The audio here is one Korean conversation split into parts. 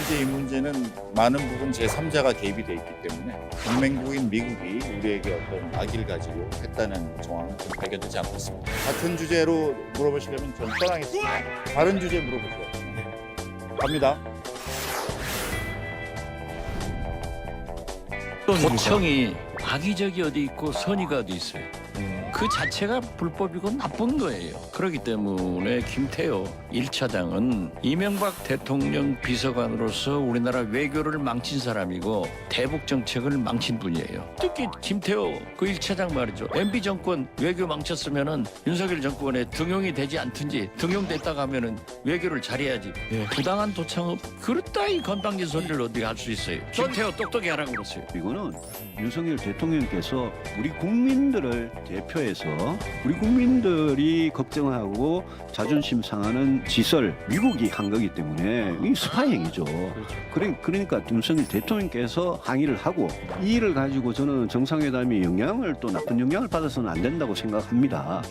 이제 이 문제는 많은 부분 제3자가 개입이 돼 있기 때문에 동맹국인 미국이 우리에게 어떤 악의를 가지고 했다는 정황은 좀 발견되지 않고 있습니다. 같은 주제로 물어보시려면 전 떠나겠습니다. 다른 주제 물어보세요. 갑니다. 도청이 악의적이 어디 있고 선의가 어디 있어요. 그 자체가 불법이고 나쁜 거예요. 그렇기 때문에 김태호 1차장은 이명박 대통령 비서관으로서 우리나라 외교를 망친 사람이고 대북 정책을 망친 분이에요. 특히 김태호 그 1차장 말이죠. MB 정권 외교 망쳤으면은 윤석열 정권에 등용이 되지 않든지 등용됐다가 하면은 외교를 잘해야지. 부당한 도청 그렇다이 건방진 소리를 어떻게 할 수 있어요. 김태호 똑똑히 하라고 그랬어요. 이거는 윤석열 대통령께서 우리 국민들을 대표해서 우리 국민들이 걱정하고 자존심 상하는 짓을 미국이 한 거기 때문에 이 스파이 행위죠. 그러니까 윤석열 대통령께서 항의를 하고 이 일을 가지고 저는 정상회담이 영향을 또 나쁜 영향을 받아서는 안 된다고 생각합니다.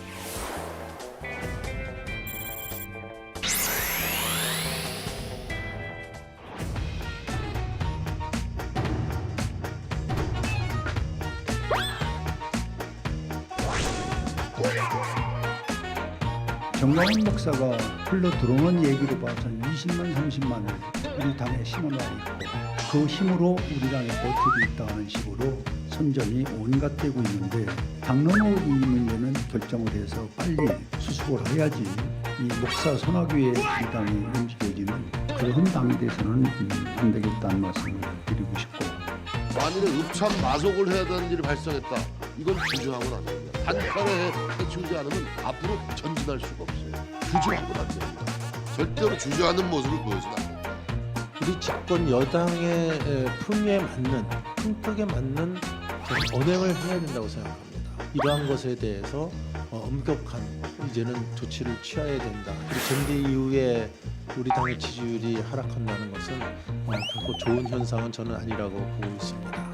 정광훈 목사가 흘러 들어오는 얘기로 봐서는 20만 30만을 우리 당에 심어놔 있고 그 힘으로 우리 당에 버티고 있다는 식으로 선전이 온갖 되고 있는데 당론으로 이 문제는 결정을 해서 빨리 수습을 해야지 이 목사 선악위에 우리 당이 움직여지는 그런 당이 돼서는 안 되겠다는 말씀을 드리고 싶고 만일에 읍참 마속을 해야 되는 일이 발생했다. 이건 주저하고는 안 됩니다. 단칼에 해치우지 않으면 앞으로 전진할 수가 없어요. 주저하고는 안 됩니다. 절대로 주저하는 모습을 보여서는 안 됩니다. 우리 집권 여당의 품위에 맞는 품격에 맞는 언행을 해야 된다고 생각합니다. 이러한 것에 대해서 엄격한 이제는 조치를 취해야 된다. 그리고 전대 이후에 우리 당의 지지율이 하락한다는 것은 결코 좋은 현상은 저는 아니라고 보고 있습니다.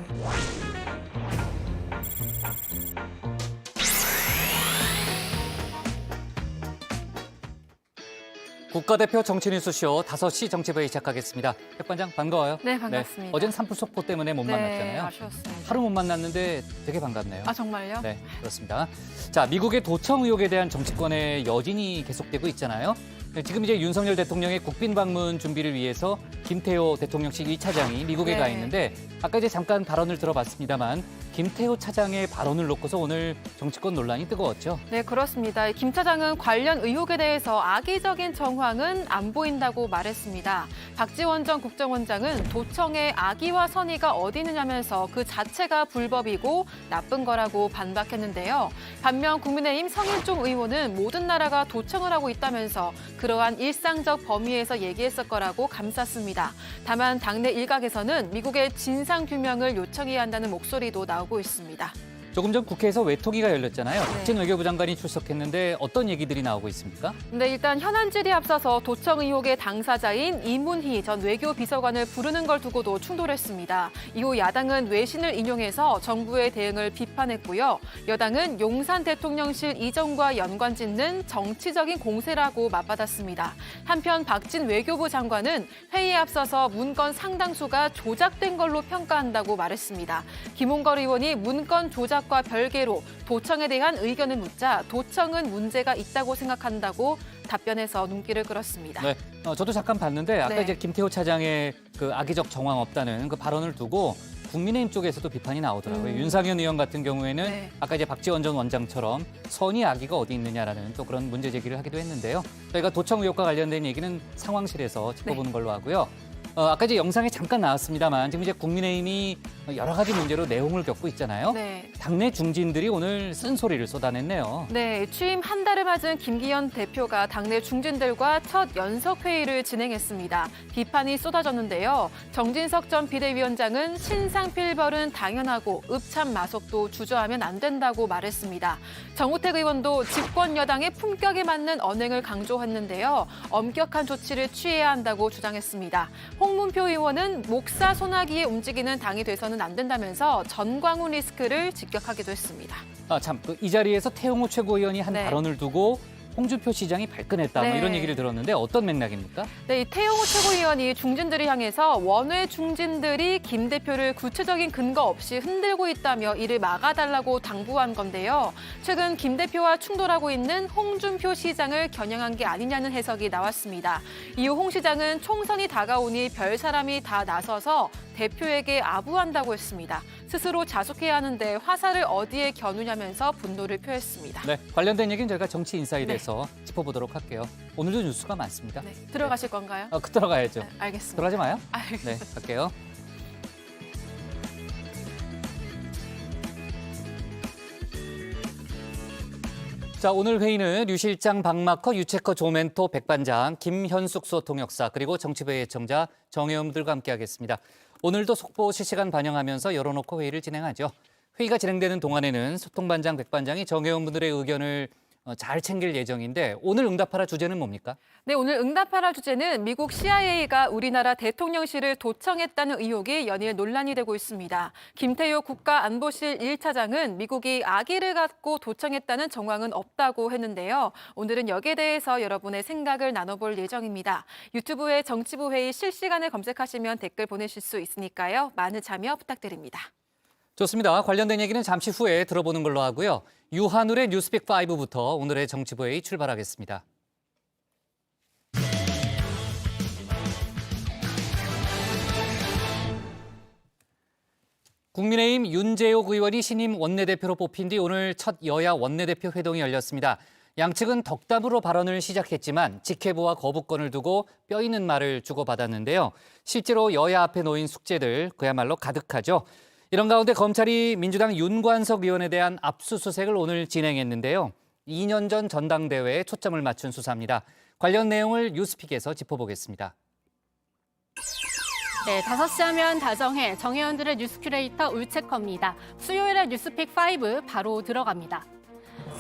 국가대표 정치뉴스쇼 5시 정치부회 시작하겠습니다. 백반장 반가워요. 네, 반갑습니다. 어젠 산불 속보 때문에 못 만났잖아요. 아쉬웠습니다. 하루 못 만났는데 되게 반갑네요. 아, 정말요? 네, 그렇습니다. 자, 미국의 도청 의혹에 대한 정치권의 여진이 계속되고 있잖아요. 네, 지금 이제 윤석열 대통령의 국빈 방문 준비를 위해서 김태호 대통령실 2차장이 미국에 가 있는데 아까 이제 잠깐 발언을 들어봤습니다만 김태호 차장의 발언을 놓고서 오늘 정치권 논란이 뜨거웠죠. 네, 그렇습니다. 김 차장은 관련 의혹에 대해서 악의적인 정황은 안 보인다고 말했습니다. 박지원 전 국정원장은 도청의 악의와 선의가 어디 있느냐면서 그 자체가 불법이고 나쁜 거라고 반박했는데요. 반면 국민의힘 성일종 의원은 모든 나라가 도청을 하고 있다면서 그러한 일상적 범위에서 얘기했을 거라고 감쌌습니다. 다만 당내 일각에서는 미국의 진상 규명을 요청해야 한다는 목소리도 나오고 있습니다. 조금 전 국회에서 외토기가 열렸잖아요. 네. 박진 외교부 장관이 출석했는데 어떤 얘기들이 나오고 있습니까? 네, 일단 현안질에 앞서서 도청 의혹의 당사자인 이문희 전 외교비서관을 부르는 걸 두고도 충돌했습니다. 이후 야당은 외신을 인용해서 정부의 대응을 비판했고요. 여당은 용산 대통령실 이전과 연관 짓는 정치적인 공세라고 맞받았습니다. 한편 박진 외교부 장관은 회의에 앞서서 문건 상당수가 조작된 걸로 평가한다고 말했습니다. 김홍걸 의원이 문건 조작 과 별개로 도청에 대한 의견을 묻자 도청은 문제가 있다고 생각한다고 답변해서 눈길을 끌었습니다. 네, 저도 잠깐 봤는데 아까 네. 이제 김태호 차장의 그 악의적 정황 없다는 그 발언을 두고 국민의힘 쪽에서도 비판이 나오더라고요. 윤상현 의원 같은 경우에는 네. 아까 이제 박지원 전 원장처럼 선의 악의가 어디 있느냐라는 또 그런 문제 제기를 하기도 했는데요. 저희가 도청 의혹과 관련된 얘기는 상황실에서 짚어보는 걸로 하고요. 아까 이제 영상에 잠깐 나왔습니다만 지금 이제 국민의힘이 여러 가지 문제로 내홍을 겪고 있잖아요. 네. 당내 중진들이 오늘 쓴소리를 쏟아냈네요. 네, 취임 한 달을 맞은 김기현 대표가 당내 중진들과 첫 연석회의를 진행했습니다. 비판이 쏟아졌는데요. 정진석 전 비대위원장은 신상필벌은 당연하고 읍참 마속도 주저하면 안 된다고 말했습니다. 정우택 의원도 집권 여당의 품격에 맞는 언행을 강조했는데요. 엄격한 조치를 취해야 한다고 주장했습니다. 홍문표 의원은 목사 손아귀에 움직이는 당이 돼서는 안 된다면서 전광훈 리스크를 직격하기도 했습니다. 이 자리에서 태용호 최고위원이 한 네. 발언을 두고 홍준표 시장이 발끈했다 뭐 네. 이런 얘기를 들었는데 어떤 맥락입니까? 네, 이 태용호 최고위원이 중진들을 향해서 원외 중진들이 김 대표를 구체적인 근거 없이 흔들고 있다며 이를 막아달라고 당부한 건데요. 최근 김 대표와 충돌하고 있는 홍준표 시장을 겨냥한 게 아니냐는 해석이 나왔습니다. 이후 홍 시장은 총선이 다가오니 별 사람이 다 나서서 대표에게 아부한다고 했습니다. 스스로 자숙해야 하는데 화살을 어디에 겨누냐면서 분노를 표했습니다. 네, 관련된 얘기는 저희가 정치 인사이드에서 짚어보도록 할게요. 오늘도 뉴스가 많습니다. 네, 들어가실 건가요? 들어가야죠. 네, 알겠습니다. 들어가지 마요. 알겠습니다. 네, 갈게요. 자, 오늘 회의는 류 실장, 박마커, 유체커, 조멘토, 백반장, 김현숙 수어통역사 그리고 정치부의 애청자 정혜원들과 함께하겠습니다. 오늘도 속보 실시간 반영하면서 열어놓고 회의를 진행하죠. 회의가 진행되는 동안에는 소통반장, 백반장이 정혜원분들의 의견을 잘 챙길 예정인데 오늘 응답하라 주제는 뭡니까? 네, 오늘 응답하라 주제는 미국 CIA가 우리나라 대통령실을 도청했다는 의혹이 연일 논란이 되고 있습니다. 김태효 국가안보실 1차장은 미국이 악의를 갖고 도청했다는 정황은 없다고 했는데요. 오늘은 여기에 대해서 여러분의 생각을 나눠볼 예정입니다. 유튜브에 정치부 회의 실시간을 검색하시면 댓글 보내실 수 있으니까요. 많은 참여 부탁드립니다. 좋습니다. 관련된 얘기는 잠시 후에 들어보는 걸로 하고요. 유한울의 뉴스픽 5부터 오늘의 정치부 회의 출발하겠습니다. 국민의힘 윤재옥 의원이 신임 원내대표로 뽑힌 뒤 오늘 첫 여야 원내대표 회동이 열렸습니다. 양측은 덕담으로 발언을 시작했지만 직회부와 거부권을 두고 뼈 있는 말을 주고받았는데요. 실제로 여야 앞에 놓인 숙제들 그야말로 가득하죠. 이런 가운데 검찰이 민주당 윤관석 의원에 대한 압수수색을 오늘 진행했는데요. 2년 전 전당대회에 초점을 맞춘 수사입니다. 관련 내용을 뉴스픽에서 짚어보겠습니다. 네, 5시 하면 다정해 정혜원들의 뉴스 큐레이터 울체커입니다. 수요일에 뉴스픽 5 바로 들어갑니다.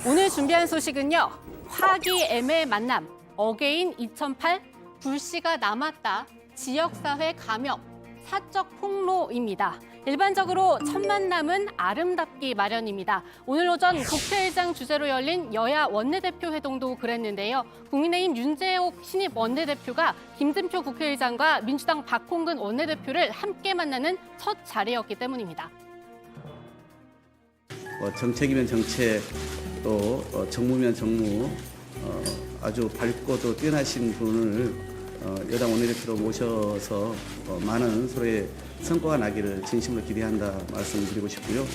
오늘 준비한 소식은요. 화기애애 만남, 어게인 2008, 불씨가 남았다, 지역사회 감염, 사적 폭로입니다. 일반적으로 첫 만남은 아름답기 마련입니다. 오늘 오전 국회의장 주재로 열린 여야 원내대표 회동도 그랬는데요. 국민의힘 윤재옥 신입 원내대표가 김진표 국회의장과 민주당 박홍근 원내대표를 함께 만나는 첫 자리였기 때문입니다. 정책이면 정책, 또 정무면 정무, 아주 밝고 또 뛰어나신 분을 여당 원내대표로 모셔서 많은 서로의 성과가 나기를 진심으로 기대한다 말씀드리고 싶고요.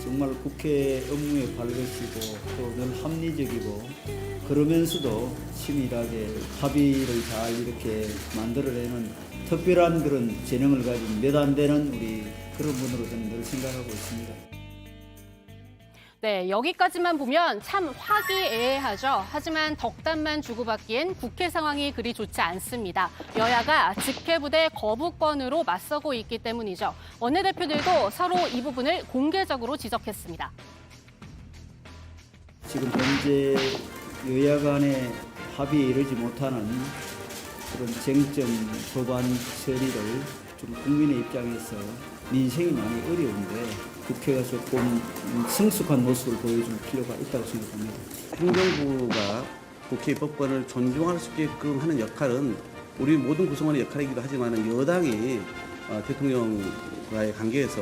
정말 국회 업무에 밝으시고 또 늘 합리적이고 그러면서도 치밀하게 합의를 잘 이렇게 만들어내는 특별한 그런 재능을 가진 몇 안 되는 우리 그런 분으로 저는 늘 생각하고 있습니다. 네, 여기까지만 보면 참 화기애애하죠. 하지만 덕담만 주고받기엔 국회 상황이 그리 좋지 않습니다. 여야가 직회부대 거부권으로 맞서고 있기 때문이죠. 원내대표들도 서로 이 부분을 공개적으로 지적했습니다. 지금 현재 여야 간의 합의에 이르지 못하는 그런 쟁점 법안 처리를 좀 국민의 입장에서 민생이 많이 어려운데 국회가 조금 성숙한 모습을 보여줄 필요가 있다고 생각합니다. 행정부가 국회 입법권을 존중할 수 있게끔 하는 역할은 우리 모든 구성원의 역할이기도 하지만 여당이 대통령과의 관계에서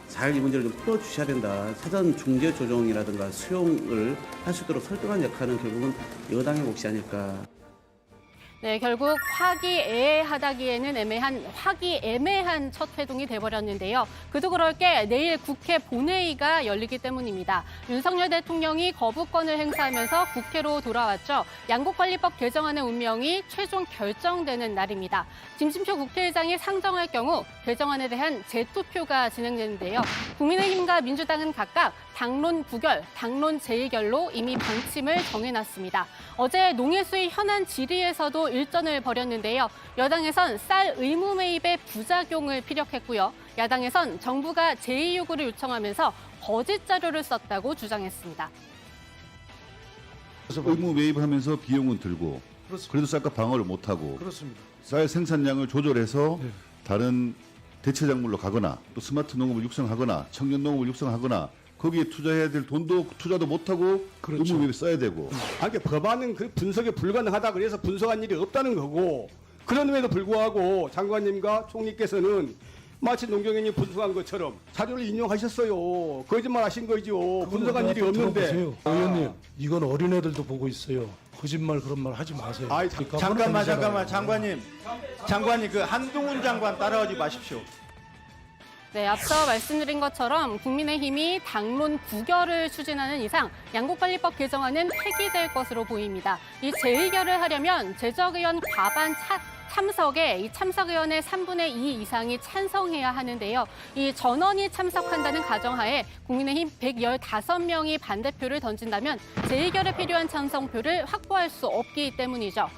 잘 이 문제를 좀 풀어주셔야 된다. 사전 중재 조정이라든가 수용을 할 수 있도록 설득한 역할은 결국은 여당의 몫이 아닐까. 네, 결국 화기애애하다기에는 화기애매한 첫 회동이 돼버렸는데요. 그도 그럴 게 내일 국회 본회의가 열리기 때문입니다. 윤석열 대통령이 거부권을 행사하면서 국회로 돌아왔죠. 양국관리법 개정안의 운명이 최종 결정되는 날입니다. 김진표 국회의장이 상정할 경우 개정안에 대한 재투표가 진행되는데요. 국민의힘과 민주당은 각각 당론 부결, 당론 재의결로 이미 방침을 정해놨습니다. 어제 농해수의 현안 질의에서도 일전을 벌였는데요. 여당에선 쌀 의무 매입의 부작용을 피력했고요. 야당에선 정부가 제의 요구를 요청하면서 거짓 자료를 썼다고 주장했습니다. 의무 매입하면서 비용은 들고 그렇습니다. 그래도 쌀값 방어를 못하고 그렇습니다. 쌀 생산량을 조절해서 다른 대체 작물로 가거나 또 스마트 농업을 육성하거나 청년 농업을 육성하거나 거기에 투자해야 될 돈도 투자도 못하고 그렇죠. 의무비에 써야 되고. 아니, 법안은 그 분석이 불가능하다 그래서 분석한 일이 없다는 거고, 그럼에도 불구하고 장관님과 총리께서는 마치 농경위원이 분석한 것처럼 자료를 인용하셨어요. 거짓말 하신 거죠. 분석한 일이 없는데. 들어보세요. 의원님, 이건 어린애들도 보고 있어요. 거짓말 그런 말 하지 마세요. 아이, 잠깐만. 장관님 그 한동훈 장관 따라하지 마십시오. 네, 앞서 말씀드린 것처럼 국민의힘이 당론 부결을 추진하는 이상 양국관리법 개정안은 폐기될 것으로 보입니다. 이 재의결을 하려면 제적의원 과반 참석에 이 참석의원의 3분의 2 이상이 찬성해야 하는데요. 이 전원이 참석한다는 가정하에 국민의힘 115명이 반대표를 던진다면 재의결에 필요한 찬성표를 확보할 수 없기 때문이죠.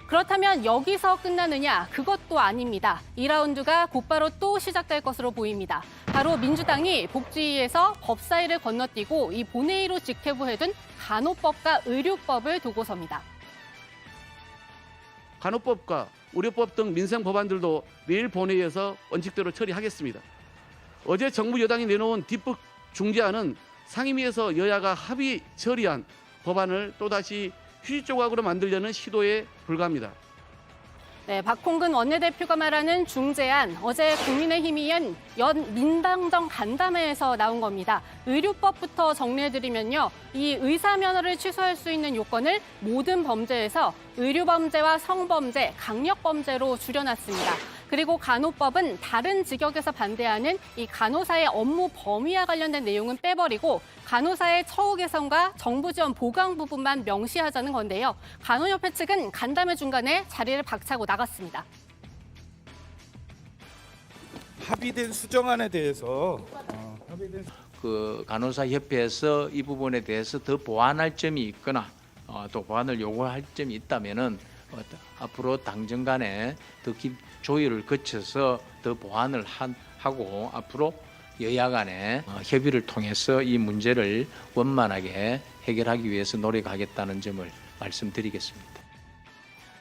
그렇다면 여기서 끝나느냐? 그것도 아닙니다. 2라운드가 곧바로 또 시작될 것으로 보입니다. 바로 민주당이 복지위에서 법사위를 건너뛰고 이 본회의로 직회부해둔 간호법과 의료법을 두고서입니다. 간호법과 의료법 등 민생 법안들도 내일 본회의에서 원칙대로 처리하겠습니다. 어제 정부 여당이 내놓은 뒷북 중재안은 상임위에서 여야가 합의 처리한 법안을 또다시 휴지 조각으로 만들려는 시도에 불과합니다. 네, 박홍근 원내대표가 말하는 중재안, 어제 국민의힘이 연 민당정 간담회에서 나온 겁니다. 의료법부터 정리해드리면요. 이 의사면허를 취소할 수 있는 요건을 모든 범죄에서 의료범죄와 성범죄, 강력범죄로 줄여놨습니다. 그리고 간호법은 다른 직역에서 반대하는 이 간호사의 업무 범위와 관련된 내용은 빼버리고 간호사의 처우 개선과 정부 지원 보강 부분만 명시하자는 건데요. 간호협회 측은 간담회 중간에 자리를 박차고 나갔습니다. 합의된 수정안에 대해서 그 간호사협회에서 이 부분에 대해서 더 보완할 점이 있거나 또 보완을 요구할 점이 있다면은 앞으로 당정 간에 더 조율을 거쳐서 더 보완을 하고 앞으로 여야 간에 협의를 통해서 이 문제를 원만하게 해결하기 위해서 노력하겠다는 점을 말씀드리겠습니다.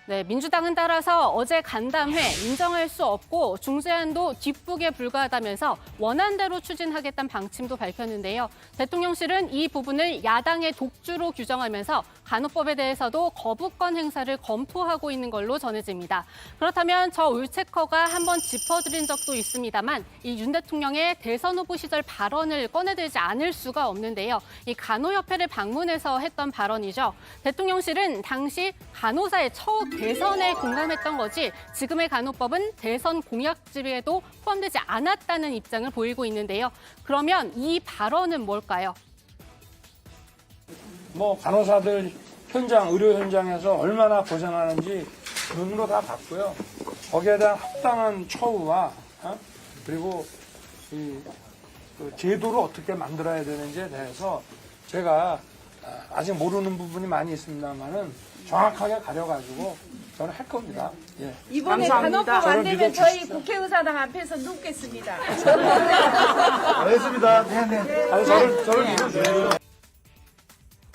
네, 민주당은 따라서 어제 간담회 인정할 수 없고 중재안도 뒷북에 불과하다면서 원안대로 추진하겠다는 방침도 밝혔는데요. 대통령실은 이 부분을 야당의 독주로 규정하면서 간호법에 대해서도 거부권 행사를 검토하고 있는 걸로 전해집니다. 그렇다면 저 울체커가 한번 짚어드린 적도 있습니다만 이 윤 대통령의 대선 후보 시절 발언을 꺼내들지 않을 수가 없는데요. 이 간호협회를 방문해서 했던 발언이죠. 대통령실은 당시 간호사의 처우 개선에 공감했던 거지 지금의 간호법은 대선 공약집에도 포함되지 않았다는 입장을 보이고 있는데요. 그러면 이 발언은 뭘까요? 간호사들 의료 현장에서 얼마나 고생하는지 눈으로 다 봤고요. 거기에 대한 합당한 처우와 그리고 이 제도를 어떻게 만들어야 되는지에 대해서 제가 아직 모르는 부분이 많이 있습니다만은 정확하게 가려가지고 저는 할 겁니다. 예. 이번에 간호법 안 되면 저희 국회의사당 앞에서 눕겠습니다. 알겠습니다. 네네. 저를 믿어주세요.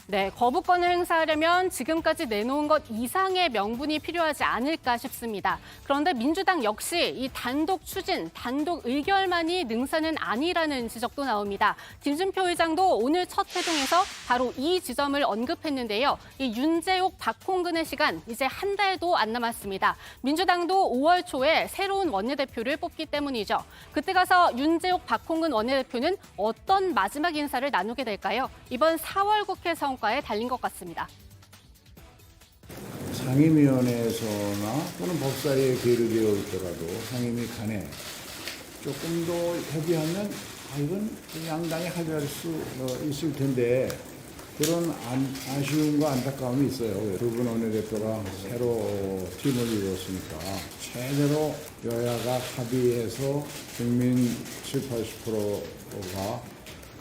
네, 거부권을 행사하려면 지금까지 내놓은 것 이상의 명분이 필요하지 않을까 싶습니다. 그런데 민주당 역시 이 단독 추진, 단독 의결만이 능사는 아니라는 지적도 나옵니다. 김준표 의장도 오늘 첫 회동에서 바로 이 지점을 언급했는데요. 이 윤재옥, 박홍근의 시간 이제 한 달도 안 남았습니다. 민주당도 5월 초에 새로운 원내대표를 뽑기 때문이죠. 그때 가서 윤재옥, 박홍근 원내대표는 어떤 마지막 인사를 나누게 될까요? 이번 4월 국회 성과에 달린 것 같습니다. 상임위원회에서나 또는 법사위에 계류되어 있더라도 상임위 간에 조금 더 협의하면 이건 양당이 합의할 수 있을 텐데 그런 아쉬움과 안타까움이 있어요. 두 분 원내대표가 새로 팀을 이루었으니까 제대로 여야가 합의해서 국민 70~80%가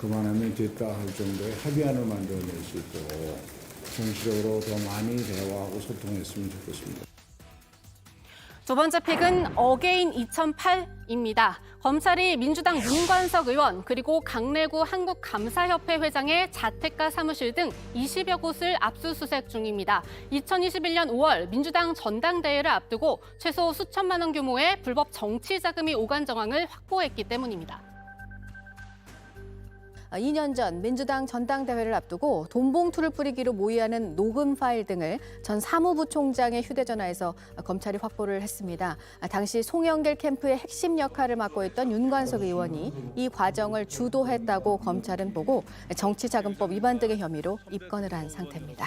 그만하면 됐다 할 정도의 합의안을 만들어낼 수 있도록 정치적으로 더 많이 대화하고 소통했으면 좋겠습니다. 두 번째 픽은 어게인 2008입니다. 검찰이 민주당 윤관석 의원 그리고 강래구 한국감사협회 회장의 자택과 사무실 등 20여 곳을 압수수색 중입니다. 2021년 5월 민주당 전당대회를 앞두고 최소 수천만 원 규모의 불법 정치 자금이 오간 정황을 확보했기 때문입니다. 2년 전 민주당 전당대회를 앞두고 돈봉투를 뿌리기로 모의하는 녹음 파일 등을 전 사무부총장의 휴대전화에서 검찰이 확보를 했습니다. 당시 송영길 캠프의 핵심 역할을 맡고 있던 윤관석 의원이 이 과정을 주도했다고 검찰은 보고 정치자금법 위반 등의 혐의로 입건을 한 상태입니다.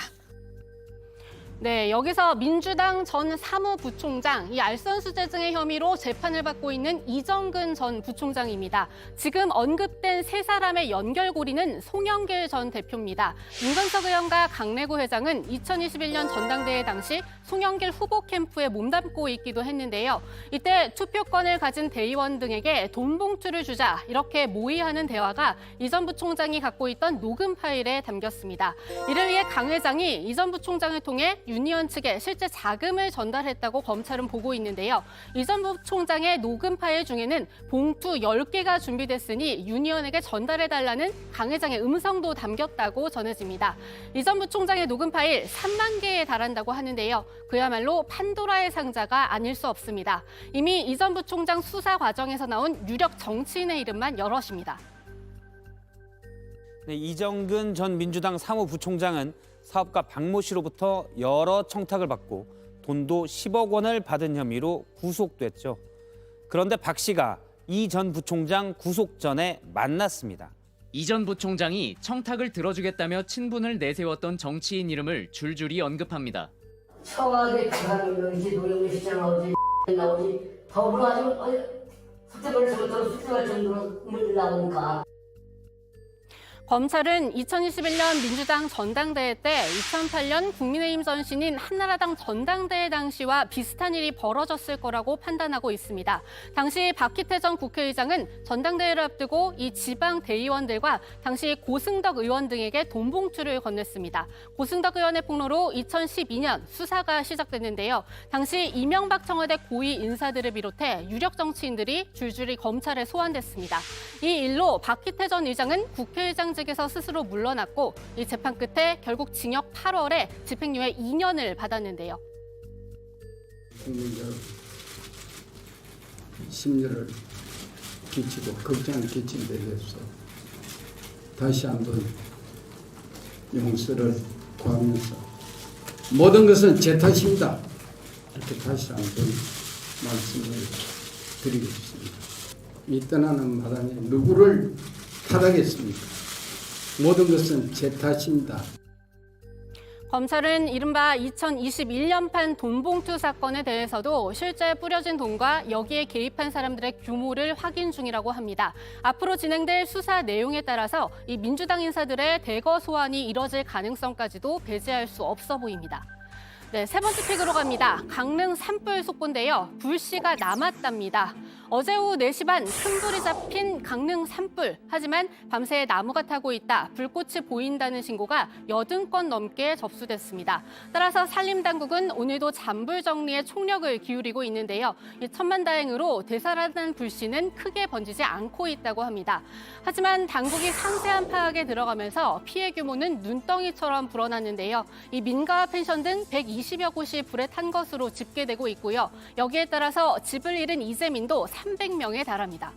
네, 여기서 민주당 전 사무부총장, 이 알선수재 등의 혐의로 재판을 받고 있는 이정근 전 부총장입니다. 지금 언급된 세 사람의 연결고리는 송영길 전 대표입니다. 윤관석 의원과 강래구 회장은 2021년 전당대회 당시 송영길 후보 캠프에 몸담고 있기도 했는데요. 이때 투표권을 가진 대의원 등에게 돈 봉투를 주자 이렇게 모의하는 대화가 이 전 부총장이 갖고 있던 녹음 파일에 담겼습니다. 이를 위해 강 회장이 이 전 부총장을 통해 윤 의원 측에 실제 자금을 전달했다고 검찰은 보고 있는데요. 이 전 부총장의 녹음 파일 중에는 봉투 10개가 준비됐으니 윤 의원에게 전달해달라는 강 회장의 음성도 담겼다고 전해집니다. 이 전 부총장의 녹음 파일 3만 개에 달한다고 하는데요. 그야말로 판도라의 상자가 아닐 수 없습니다. 이미 이 전 부총장 수사 과정에서 나온 유력 정치인의 이름만 여럿입니다. 네, 이정근 전 민주당 사무부총장은 사업가 박모 씨로부터 여러 청탁을 받고 돈도 10억 원을 받은 혐의로 구속됐죠. 그런데 박 씨가 이 전 부총장 구속 전에 만났습니다. 이 전 부총장이 청탁을 들어주겠다며 친분을 내세웠던 정치인 이름을 줄줄이 언급합니다. 청와대 부산 나오지, 노영민 시장 나오지, 나오지, 더불어 아주 숙제할 정도로 나오니까. 검찰은 2021년 민주당 전당대회 때 2008년 국민의힘 전신인 한나라당 전당대회 당시와 비슷한 일이 벌어졌을 거라고 판단하고 있습니다. 당시 박희태 전 국회의장은 전당대회를 앞두고 이 지방 대의원들과 당시 고승덕 의원 등에게 돈 봉투를 건넸습니다. 고승덕 의원의 폭로로 2012년 수사가 시작됐는데요. 당시 이명박 청와대 고위 인사들을 비롯해 유력 정치인들이 줄줄이 검찰에 소환됐습니다. 이 일로 박희태 전 의장은 국회의장 측에서 스스로 물러났고 이 재판 끝에 결국 징역 8월에 집행유예 2년을 받았는데요. 국민들 심려를 끼치고 걱정을 끼친 데 대해서 다시 한번 용서를 구하면서 모든 것은 제 탓입니다. 이렇게 다시 한번 말씀을 드리고 싶습니다. 이 떠나는 마당에 누구를 탓하겠습니까? 모든 것은 제 탓입니다. 검찰은 이른바 2021년판 돈봉투 사건에 대해서도 실제 뿌려진 돈과 여기에 개입한 사람들의 규모를 확인 중이라고 합니다. 앞으로 진행될 수사 내용에 따라서 이 민주당 인사들의 대거 소환이 이뤄질 가능성까지도 배제할 수 없어 보입니다. 네, 세 번째 픽으로 갑니다. 강릉 산불 속보인데요. 불씨가 남았답니다. 어제 오후 4시 반 큰 불이 잡힌 강릉 산불. 하지만 밤새 나무가 타고 있다, 불꽃이 보인다는 신고가 80건 넘게 접수됐습니다. 따라서 산림당국은 오늘도 잔불 정리에 총력을 기울이고 있는데요. 이 천만다행으로 되살아난 불씨는 크게 번지지 않고 있다고 합니다. 하지만 당국이 상세한 파악에 들어가면서 피해 규모는 눈덩이처럼 불어났는데요. 이 민가와 펜션 등 120여 곳이 불에 탄 것으로 집계되고 있고요. 여기에 따라서 집을 잃은 이재민도 300명에 달합니다.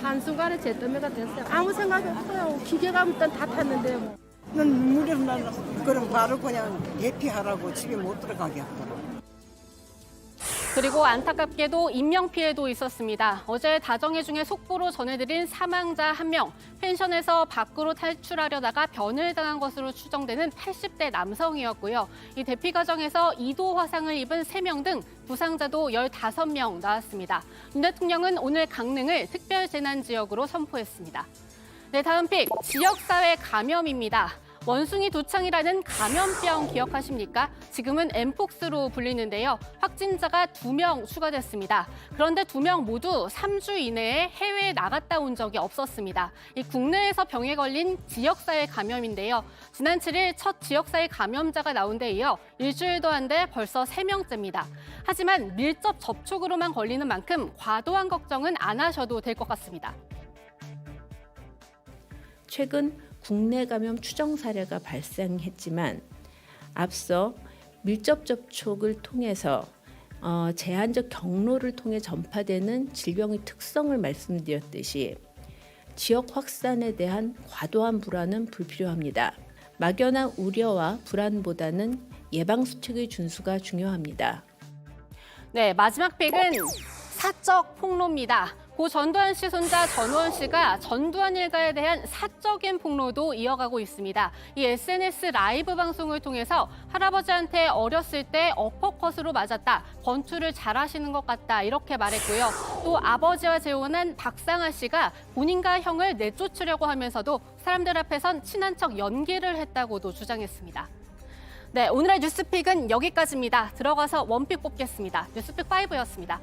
한순간에 잿더미가 됐어요. 아무 생각이 없어요. 기계가 다 탔는데 뭐. 난 눈물이 나서 그럼 바로 그냥 대피하라고 집에 못 들어가게 하더라고요. 그리고 안타깝게도 인명피해도 있었습니다. 어제 다정회 중에 속보로 전해드린 사망자 1명, 펜션에서 밖으로 탈출하려다가 변을 당한 것으로 추정되는 80대 남성이었고요. 이 대피 과정에서 2도 화상을 입은 3명 등 부상자도 15명 나왔습니다. 윤 대통령은 오늘 강릉을 특별재난지역으로 선포했습니다. 네, 다음 픽, 지역사회 감염입니다. 원숭이 도창이라는 감염병 기억하십니까? 지금은 엠폭스로 불리는데요. 확진자가 2명 추가됐습니다. 그런데 2명 모두 3주 이내에 해외에 나갔다 온 적이 없었습니다. 이 국내에서 병에 걸린 지역사회 감염인데요. 지난 7일 첫 지역사회 감염자가 나온 데 이어 일주일도 안 돼 벌써 3명째입니다. 하지만 밀접 접촉으로만 걸리는 만큼 과도한 걱정은 안 하셔도 될 것 같습니다. 최근 국내 감염 추정 사례가 발생했지만 앞서 밀접 접촉을 통해서 제한적 경로를 통해 전파되는 질병의 특성을 말씀드렸듯이 지역 확산에 대한 과도한 불안은 불필요합니다. 막연한 우려와 불안보다는 예방 수칙의 준수가 중요합니다. 네, 마지막 픽은 사적 폭로입니다. 고 전두환 씨 손자 전우원 씨가 전두환 일가에 대한 사적인 폭로도 이어가고 있습니다. 이 SNS 라이브 방송을 통해서 할아버지한테 어렸을 때 어퍼컷으로 맞았다, 권투를 잘하시는 것 같다 이렇게 말했고요. 또 아버지와 재혼한 박상아 씨가 본인과 형을 내쫓으려고 하면서도 사람들 앞에선 친한 척 연기를 했다고도 주장했습니다. 네, 오늘의 뉴스픽은 여기까지입니다. 들어가서 원픽 뽑겠습니다. 뉴스픽 5였습니다.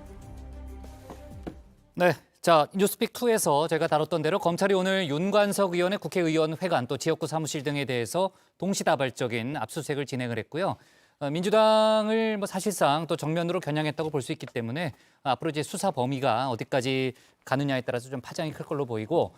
네, 자 뉴스픽 2에서 제가 다뤘던 대로 검찰이 오늘 윤관석 의원의 국회의원 회관 또 지역구 사무실 등에 대해서 동시다발적인 압수수색을 진행을 했고요. 민주당을 사실상 또 정면으로 겨냥했다고 볼 수 있기 때문에 앞으로 이제 수사 범위가 어디까지 가느냐에 따라서 좀 파장이 클 걸로 보이고.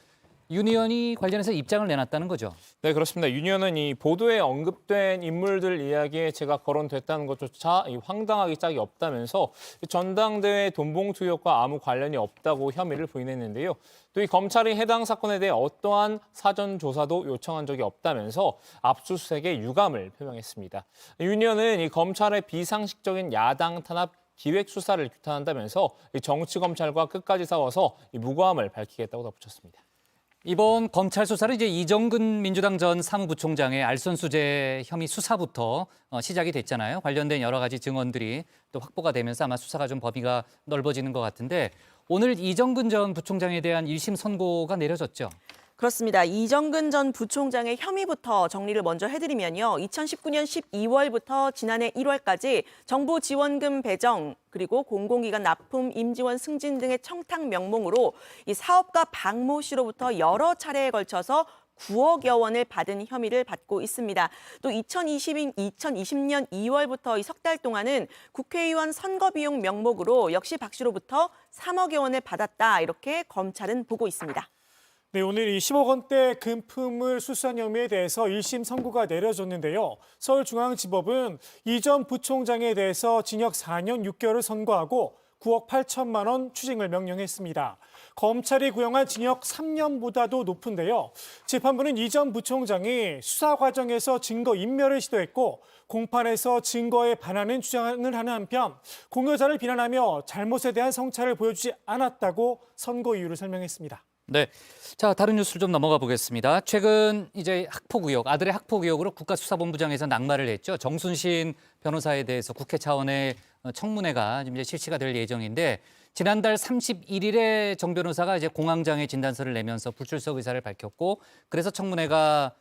윤 의원이 관련해서 입장을 내놨다는 거죠. 네, 그렇습니다. 윤 의원은 이 보도에 언급된 인물들 이야기에 제가 거론됐다는 것조차 황당하기 짝이 없다면서 전당대회 돈봉투 의혹과 아무 관련이 없다고 혐의를 부인했는데요. 또 이 검찰이 해당 사건에 대해 어떠한 사전 조사도 요청한 적이 없다면서 압수수색에 유감을 표명했습니다. 윤 의원은 이 검찰의 비상식적인 야당 탄압 기획 수사를 규탄한다면서 정치 검찰과 끝까지 싸워서 무고함을 밝히겠다고 덧붙였습니다. 이번 검찰 수사는 이제 이정근 민주당 전 사무부총장의 알선수재 혐의 수사부터 시작이 됐잖아요. 관련된 여러 가지 증언들이 또 확보가 되면서 아마 수사가 좀 범위가 넓어지는 것 같은데 오늘 이정근 전 부총장에 대한 1심 선고가 내려졌죠. 그렇습니다. 이정근 전 부총장의 혐의부터 정리를 먼저 해드리면요. 2019년 12월부터 지난해 1월까지 정부 지원금 배정 그리고 공공기관 납품, 임지원 승진 등의 청탁 명목으로 이 사업가 박모 씨로부터 여러 차례에 걸쳐서 9억여 원을 받은 혐의를 받고 있습니다. 또 2020년 2월부터 이 석 달 동안은 국회의원 선거비용 명목으로 역시 박 씨로부터 3억여 원을 받았다. 이렇게 검찰은 보고 있습니다. 네, 오늘 이 10억 원대 금품을 수수한 혐의에 대해서 1심 선고가 내려졌는데요. 서울중앙지법은 이 전 부총장에 대해서 징역 4년 6개월을 선고하고 9억 8천만 원 추징을 명령했습니다. 검찰이 구형한 징역 3년보다도 높은데요. 재판부는 이 전 부총장이 수사 과정에서 증거 인멸을 시도했고 공판에서 증거에 반하는 주장을 하는 한편 공여자를 비난하며 잘못에 대한 성찰을 보여주지 않았다고 선고 이유를 설명했습니다. 네, 자 다른 뉴스를 좀 넘어가 보겠습니다. 최근 이제 학폭 의혹, 아들의 학폭 의혹으로 국가수사본부장에서 낙마를 했죠. 정순신 변호사에 대해서 국회 차원의 청문회가 이제 실시가 될 예정인데 지난달 31일에 정 변호사가 이제 공황장애 진단서를 내면서 불출석 의사를 밝혔고 그래서 청문회가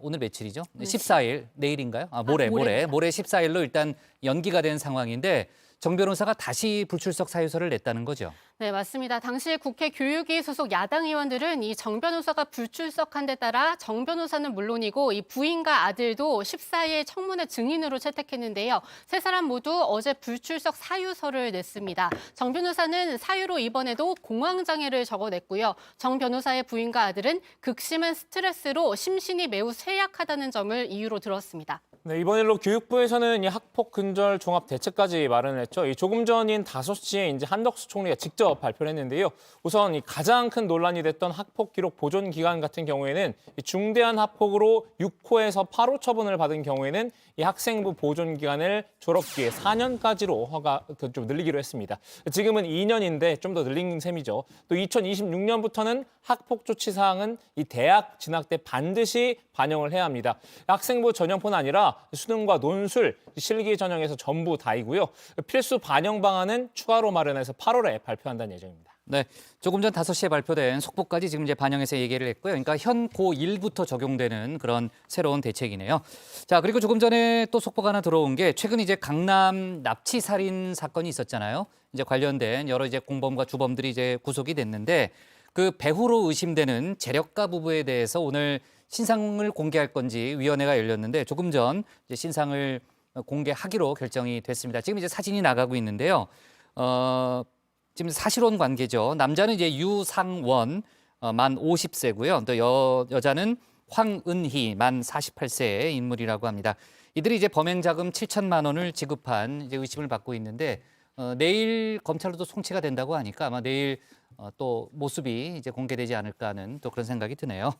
오늘 며칠이죠? 14일, 내일인가요? 모레 14일로 일단 연기가 된 상황인데 정 변호사가 다시 불출석 사유서를 냈다는 거죠. 네, 맞습니다. 당시 국회 교육위 소속 야당 의원들은 이 정 변호사가 불출석한 데 따라 정 변호사는 물론이고 이 부인과 아들도 14일 청문회 증인으로 채택했는데요. 세 사람 모두 어제 불출석 사유서를 냈습니다. 정 변호사는 사유로 이번에도 공황장애를 적어냈고요. 정 변호사의 부인과 아들은 극심한 스트레스로 심신이 매우 쇠약하다는 점을 이유로 들었습니다. 네, 이번 일로 교육부에서는 이 학폭 근절 종합 대책까지 마련을 했죠. 이 조금 전인 5시에 이제 한덕수 총리가 직접 발표를 했는데요. 우선 이 가장 큰 논란이 됐던 학폭 기록 보존 기간 같은 경우에는 이 중대한 학폭으로 6호에서 8호 처분을 받은 경우에는 이 학생부 보존 기간을 졸업 뒤에 4년까지로 좀 늘리기로 했습니다. 지금은 2년인데 좀 더 늘린 셈이죠. 또 2026년부터는 학폭 조치 사항은 이 대학 진학 때 반드시 반영을 해야 합니다. 학생부 전형뿐 아니라 수능과 논술, 실기 전형에서 전부 다이고요. 필수 반영 방안은 추가로 마련해서 8월에 발표한다는 예정입니다. 네, 조금 전 5시에 발표된 속보까지 지금 이제 반영해서 얘기를 했고요. 그러니까 현 고1부터 적용되는 그런 새로운 대책이네요. 자, 그리고 조금 전에 또 속보가 하나 들어온 게 최근 이제 강남 납치 살인 사건이 있었잖아요. 이제 관련된 여러 이제 공범과 주범들이 이제 구속이 됐는데 그 배후로 의심되는 재력가 부부에 대해서 오늘 신상을 공개할 건지 위원회가 열렸는데 조금 전 이제 신상을 공개하기로 결정이 됐습니다. 지금 이제 사진이 나가고 있는데요. 지금 사실혼 관계죠. 남자는 이제 유상원 만 50세고요. 또 여자는 황은희 만 48세의 인물이라고 합니다. 이들이 이제 범행 자금 7천만 원을 지급한 이제 의심을 받고 있는데 내일 검찰로도 송치가 된다고 하니까 아마 내일 또 모습이 이제 공개되지 않을까 하는 또 그런 생각이 드네요.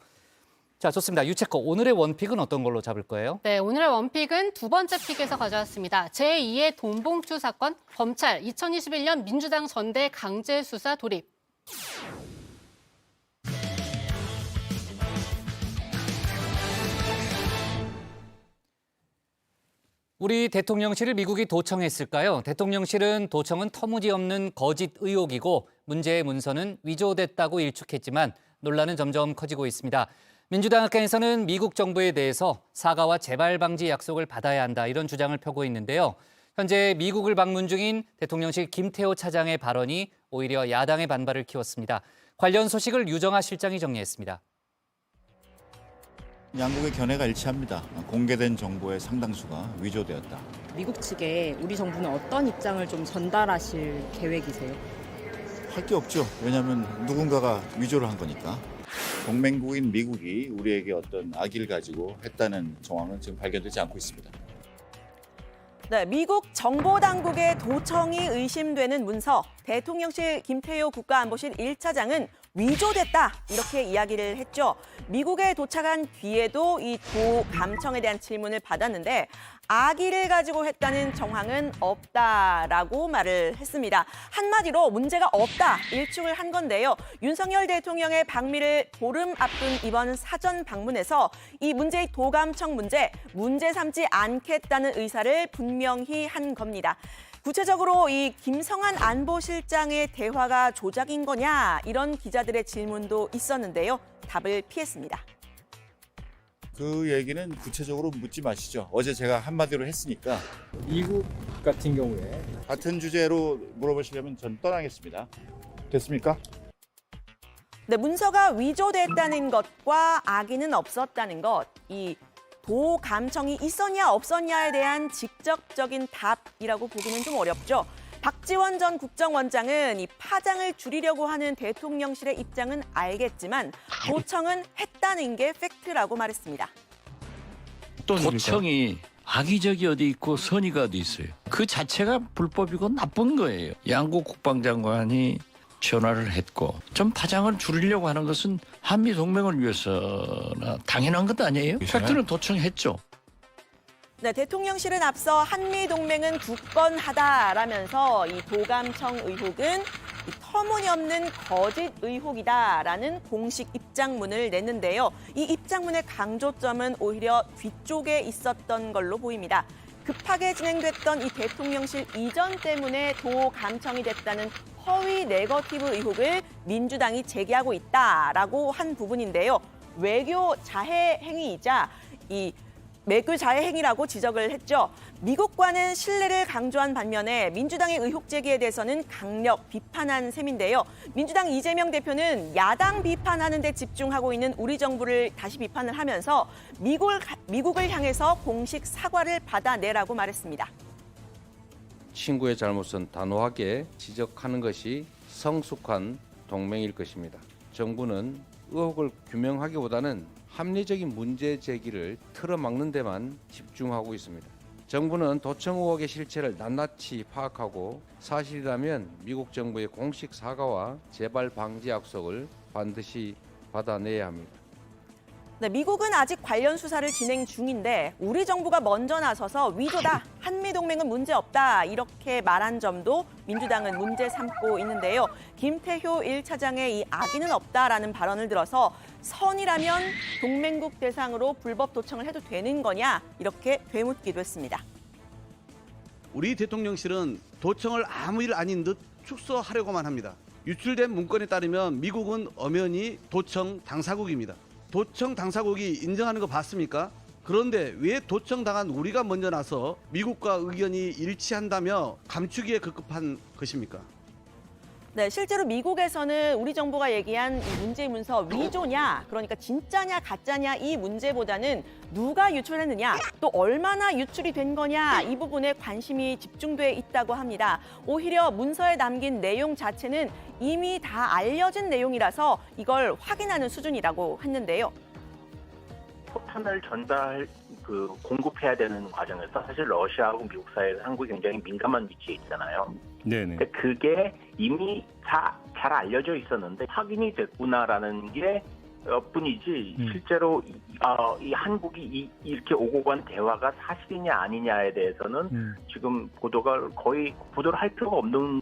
자, 좋습니다. 유채커, 오늘의 원픽은 어떤 걸로 잡을 거예요? 네, 오늘의 원픽은 두 번째 픽에서 가져왔습니다. 제2의 돈봉투 사건, 검찰 2021년 민주당 전대 강제 수사 돌입. 우리 대통령실을 미국이 도청했을까요? 대통령실은 도청은 터무니없는 거짓 의혹이고 문제의 문서는 위조됐다고 일축했지만 논란은 점점 커지고 있습니다. 민주당 의견에서는 미국 정부에 대해서 사과와 재발 방지 약속을 받아야 한다 이런 주장을 펴고 있는데요. 현재 미국을 방문 중인 대통령실 김태호 차장의 발언이 오히려 야당의 반발을 키웠습니다. 관련 소식을 유정아 실장이 정리했습니다. 양국의 견해가 일치합니다. 공개된 정보의 상당수가 위조되었다. 미국 측에 우리 정부는 어떤 입장을 좀 전달하실 계획이세요? 할 게 없죠. 왜냐하면 누군가가 위조를 한 거니까. 동맹국인 미국이 우리에게 어떤 악의를 가지고 했다는 정황은 지금 발견되지 않고 있습니다. 네, 미국 정보당국의 도청이 의심되는 문서, 대통령실 김태호 국가안보실 1차장은 위조됐다 이렇게 이야기를 했죠. 미국에 도착한 뒤에도 이 도감청에 대한 질문을 받았는데 악의를 가지고 했다는 정황은 없다라고 말을 했습니다. 한마디로 문제가 없다 일축을 한 건데요. 윤석열 대통령의 방미를 보름 앞둔 이번 사전 방문에서 이 문제의 도감청 문제 삼지 않겠다는 의사를 분명히 한 겁니다. 구체적으로 이 김성한 안보실장의 대화가 조작인 거냐 이런 기자들의 질문도 있었는데요. 답을 피했습니다. 그 얘기는 구체적으로 묻지 마시죠. 어제 제가 한마디로 했으니까. 미국 같은 경우에 같은 주제로 물어보시려면 전 떠나겠습니다. 됐습니까? 네, 문서가 위조됐다는 것과 악의는 없었다는 것, 이 도감청이 있었냐 없었냐에 대한 직접적인 답이라고 보기는 좀 어렵죠. 박지원 전 국정원장은 이 파장을 줄이려고 하는 대통령실의 입장은 알겠지만 도청은 했다는 게 팩트라고 말했습니다. 도청이 악의적이 어디 있고 선의가 어디 있어요. 그 자체가 불법이고 나쁜 거예요. 양국 국방장관이 전화를 했고 좀 파장을 줄이려고 하는 것은 한미 동맹을 위해서나 당연한 것 아니에요? 팩트는 도청했죠. 네, 대통령실은 앞서 한미동맹은 굳건하다라면서 이 도감청 의혹은 이 터무니없는 거짓 의혹이다라는 공식 입장문을 냈는데요. 이 입장문의 강조점은 오히려 뒤쪽에 있었던 걸로 보입니다. 급하게 진행됐던 이 대통령실 이전 때문에 도감청이 됐다는 허위 네거티브 의혹을 민주당이 제기하고 있다라고 한 부분인데요. 외교 자해 행위이자 이 외교 자해 행위라고 지적을 했죠. 미국과는 신뢰를 강조한 반면에 민주당의 의혹 제기에 대해서는 강력 비판한 셈인데요. 민주당 이재명 대표는 야당 비판하는 데 집중하고 있는 우리 정부를 다시 비판을 하면서 미국을 향해서 공식 사과를 받아내라고 말했습니다. 친구의 잘못은 단호하게 지적하는 것이 성숙한 동맹일 것입니다. 정부는 의혹을 규명하기보다는 합리적인 문제 제기를 틀어막는 데만 집중하고 있습니다. 정부는 도청 의혹의 실체를 낱낱이 파악하고 사실이라면 미국 정부의 공식 사과와 재발 방지 약속을 반드시 받아내야 합니다. 네, 미국은 아직 관련 수사를 진행 중인데 우리 정부가 먼저 나서서 위조다, 한미동맹은 문제없다 이렇게 말한 점도 민주당은 문제 삼고 있는데요. 김태효 1차장의 이 악의는 없다라는 발언을 들어서 선이라면 동맹국 대상으로 불법 도청을 해도 되는 거냐 이렇게 되묻기도 했습니다. 우리 대통령실은 도청을 아무 일 아닌 듯 축소하려고만 합니다. 유출된 문건에 따르면 미국은 엄연히 도청 당사국입니다. 도청 당사국이 인정하는 거 봤습니까? 그런데 왜 도청 당한 우리가 먼저 나서 미국과 의견이 일치한다며 감추기에 급급한 것입니까? 네, 실제로 미국에서는 우리 정부가 얘기한 이 문제 문서 위조냐, 그러니까 진짜냐 가짜냐 이 문제보다는 누가 유출했느냐, 또 얼마나 유출이 된 거냐 이 부분에 관심이 집중돼 있다고 합니다. 오히려 문서에 남긴 내용 자체는 이미 다 알려진 내용이라서 이걸 확인하는 수준이라고 했는데요. 포탄을 공급해야 되는 과정에서 사실 러시아하고 미국 사이에서 한국이 굉장히 민감한 위치에 있잖아요. 네네. 그게 이미 다 잘 알려져 있었는데 확인이 됐구나라는 게 뿐이지 실제로 이 한국이 이렇게 오고 간 대화가 사실이냐 아니냐에 대해서는 지금 거의 보도를 할 필요가 없는.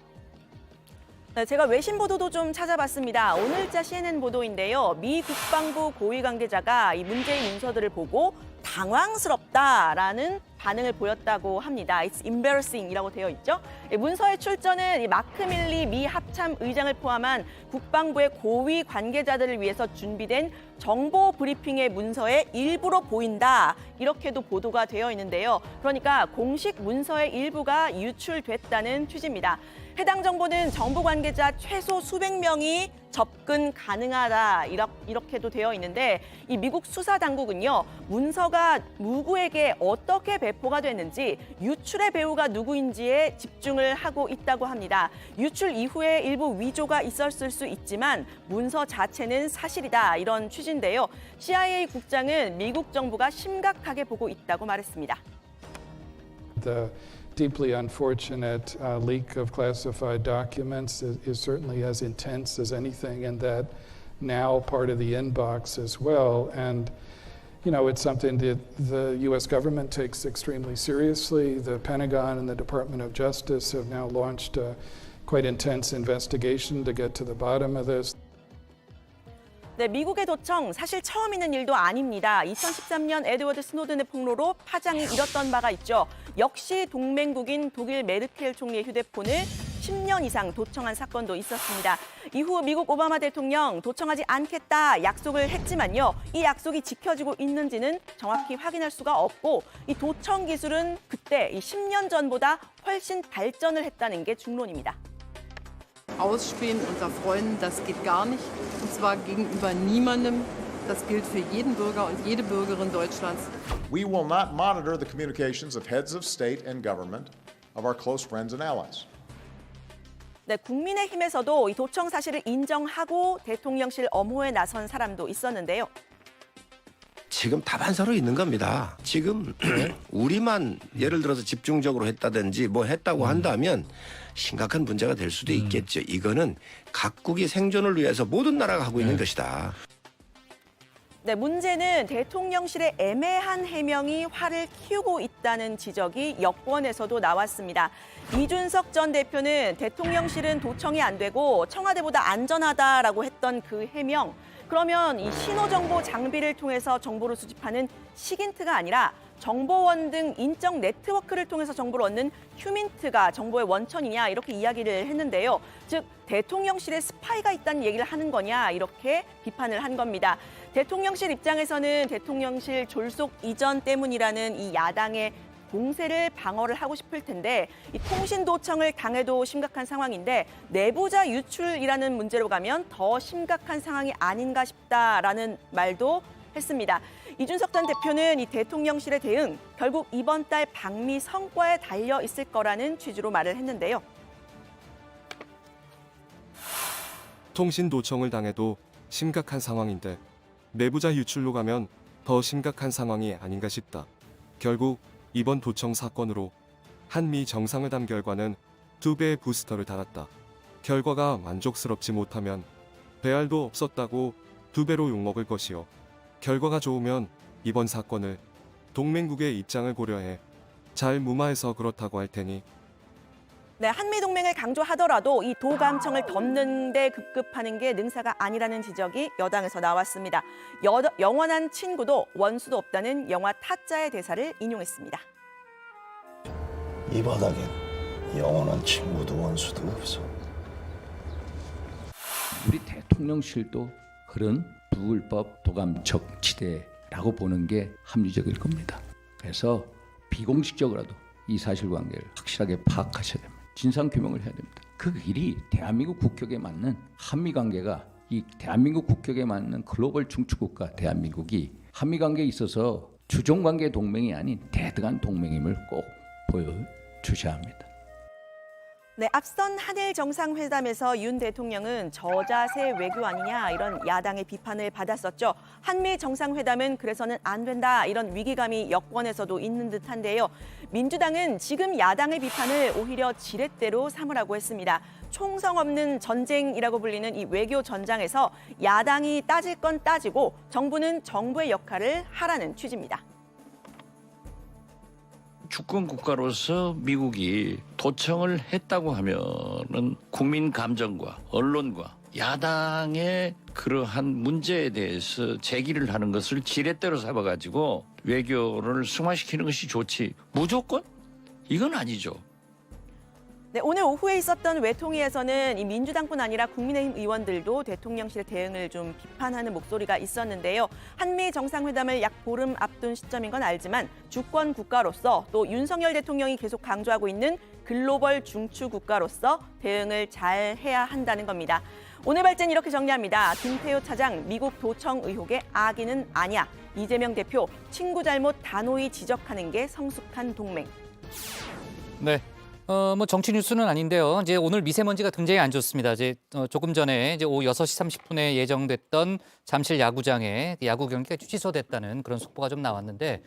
네, 제가 외신 보도도 좀 찾아봤습니다. 오늘자 CNN 보도인데요. 미 국방부 고위 관계자가 이 문재인 문서들을 보고 당황스럽다라는 반응을 보였다고 합니다. It's embarrassing이라고 되어 있죠. 문서의 출처는 이 마크 밀리 미 합참 의장을 포함한 국방부의 고위 관계자들을 위해서 준비된 정보 브리핑의 문서의 일부로 보인다. 이렇게도 보도가 되어 있는데요. 그러니까 공식 문서의 일부가 유출됐다는 취지입니다. 해당 정보는 정보 관계자 최소 수백 명이 접근 가능하다 이렇게도 되어 있는데 이 미국 수사 당국은요 문서가 누구에게 어떻게 배포가 됐는지 유출의 배후가 누구인지에 집중을 하고 있다고 합니다. 유출 이후에 일부 위조가 있었을 수 있지만 문서 자체는 사실이다 이런 취지인데요. CIA 국장은 미국 정부가 심각하게 보고 있다고 말했습니다. The deeply unfortunate leak of classified documents is certainly as intense as anything, and that now part of the inbox as well. And, you know, it's something that the U.S. government takes extremely seriously. The Pentagon and the Department of Justice have now launched a quite intense investigation to get to the bottom of this. 네, 미국의 도청 사실 처음 있는 일도 아닙니다. 2013년 에드워드 스노든의 폭로로 파장이 일었던 바가 있죠. 역시 동맹국인 독일 메르켈 총리의 휴대폰을 10년 이상 도청한 사건도 있었습니다. 이후 미국 오바마 대통령 도청하지 않겠다 약속을 했지만요. 이 약속이 지켜지고 있는지는 정확히 확인할 수가 없고 이 도청 기술은 그때 10년 전보다 훨씬 발전을 했다는 게 중론입니다. Ausspähen unter Freunden, das geht gar nicht. Und zwar gegenüber niemandem. Das gilt für jeden Bürger und jede Bürgerin Deutschlands. We will not monitor the communications of heads of state and government of our close friends and allies. 네, 국민의힘에서도 이 도청 사실을 인정하고 대통령실 엄호에 나선 사람도 있었는데요. 지금 다반사로 있는 겁니다. 지금 우리만 예를 들어서 집중적으로 했다든지 뭐 했다고 한다면 심각한 문제가 될 수도 있겠죠. 이거는 각국이 생존을 위해서 모든 나라가 하고 있는 것이다. 네, 문제는 대통령실의 애매한 해명이 화를 키우고 있다는 지적이 여권에서도 나왔습니다. 이준석 전 대표는 대통령실은 도청이 안 되고 청와대보다 안전하다라고 했던 그 해명. 그러면 이 신호정보 장비를 통해서 정보를 수집하는 시긴트가 아니라 정보원 등 인적 네트워크를 통해서 정보를 얻는 휴민트가 정보의 원천이냐 이렇게 이야기를 했는데요. 즉 대통령실에 스파이가 있다는 얘기를 하는 거냐 이렇게 비판을 한 겁니다. 대통령실 입장에서는 대통령실 졸속 이전 때문이라는 이 야당의 공세를 방어를 하고 싶을 텐데 이 통신 도청을 당해도 심각한 상황인데 내부자 유출이라는 문제로 가면 더 심각한 상황이 아닌가 싶다라는 말도 했습니다. 이준석 전 대표는 이 대통령실의 대응 결국 이번 달 방미 성과에 달려 있을 거라는 취지로 말을 했는데요. 통신 도청을 당해도 심각한 상황인데 내부자 유출로 가면 더 심각한 상황이 아닌가 싶다. 결국 이번 도청 사건으로 한미 정상회담 결과는 2배의 부스터를 달았다. 결과가 만족스럽지 못하면 배알도 없었다고 2배로 욕먹을 것이요. 결과가 좋으면 이번 사건을 동맹국의 입장을 고려해 잘 무마해서 그렇다고 할 테니. 네, 한미동맹을 강조하더라도 이 도감청을 덮는 데 급급하는 게 능사가 아니라는 지적이 여당에서 나왔습니다. 영원한 친구도 원수도 없다는 영화 타짜의 대사를 인용했습니다. 이 바닥엔 영원한 친구도 원수도 없어. 우리 대통령실도 그런 불법 도감청 지대라고 보는 게 합리적일 겁니다. 그래서 비공식적으로라도 이 사실관계를 확실하게 파악하셔야 됩니다. 진상규명을 해야 됩니다. 그 일이 대한민국 국격에 맞는 한미관계가 이 대한민국 국격에 맞는 글로벌 중추국가 대한민국이 한미관계에 있어서 주종관계 동맹이 아닌 대등한 동맹임을 꼭 보여주셔야 합니다. 네, 앞선 한일 정상회담에서 윤 대통령은 저자세 외교 아니냐 이런 야당의 비판을 받았었죠. 한미 정상회담은 그래서는 안 된다 이런 위기감이 여권에서도 있는 듯한데요. 민주당은 지금 야당의 비판을 오히려 지렛대로 삼으라고 했습니다. 총성 없는 전쟁이라고 불리는 이 외교 전장에서 야당이 따질 건 따지고 정부는 정부의 역할을 하라는 취지입니다. 주권 국가로서 미국이 도청을 했다고 하면은 국민 감정과 언론과 야당의 그러한 문제에 대해서 제기를 하는 것을 지렛대로 삼아가지고 외교를 승화시키는 것이 좋지. 무조건? 이건 아니죠. 네, 오늘 오후에 있었던 외통위에서는 이 민주당뿐 아니라 국민의힘 의원들도 대통령실 대응을 좀 비판하는 목소리가 있었는데요. 한미 정상회담을 약 보름 앞둔 시점인 건 알지만 주권 국가로서 또 윤석열 대통령이 계속 강조하고 있는 글로벌 중추 국가로서 대응을 잘 해야 한다는 겁니다. 오늘 발제는 이렇게 정리합니다. 김태효 차장 미국 도청 의혹의 악인은 아니야. 이재명 대표 친구 잘못 단호히 지적하는 게 성숙한 동맹. 네. 뭐 정치 뉴스는 아닌데요. 이제 오늘 미세먼지가 굉장히 안 좋습니다. 이제 조금 전에 이제 오후 6시 30분에 예정됐던 잠실 야구장에 야구 경기가 취소됐다는 그런 속보가 좀 나왔는데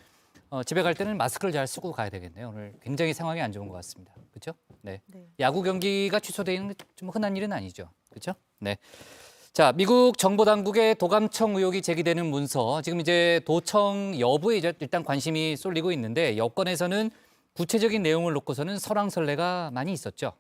집에 갈 때는 마스크를 잘 쓰고 가야 되겠네요. 오늘 굉장히 상황이 안 좋은 것 같습니다. 그렇죠? 네. 야구 경기가 취소돼 있는 게 좀 흔한 일은 아니죠. 그렇죠? 네. 자, 미국 정보 당국의 도감청 의혹이 제기되는 문서. 지금 이제 도청 여부에 이제 일단 관심이 쏠리고 있는데 여권에서는 구체적인 내용을 놓고서는 설왕설래가 많이 있었죠.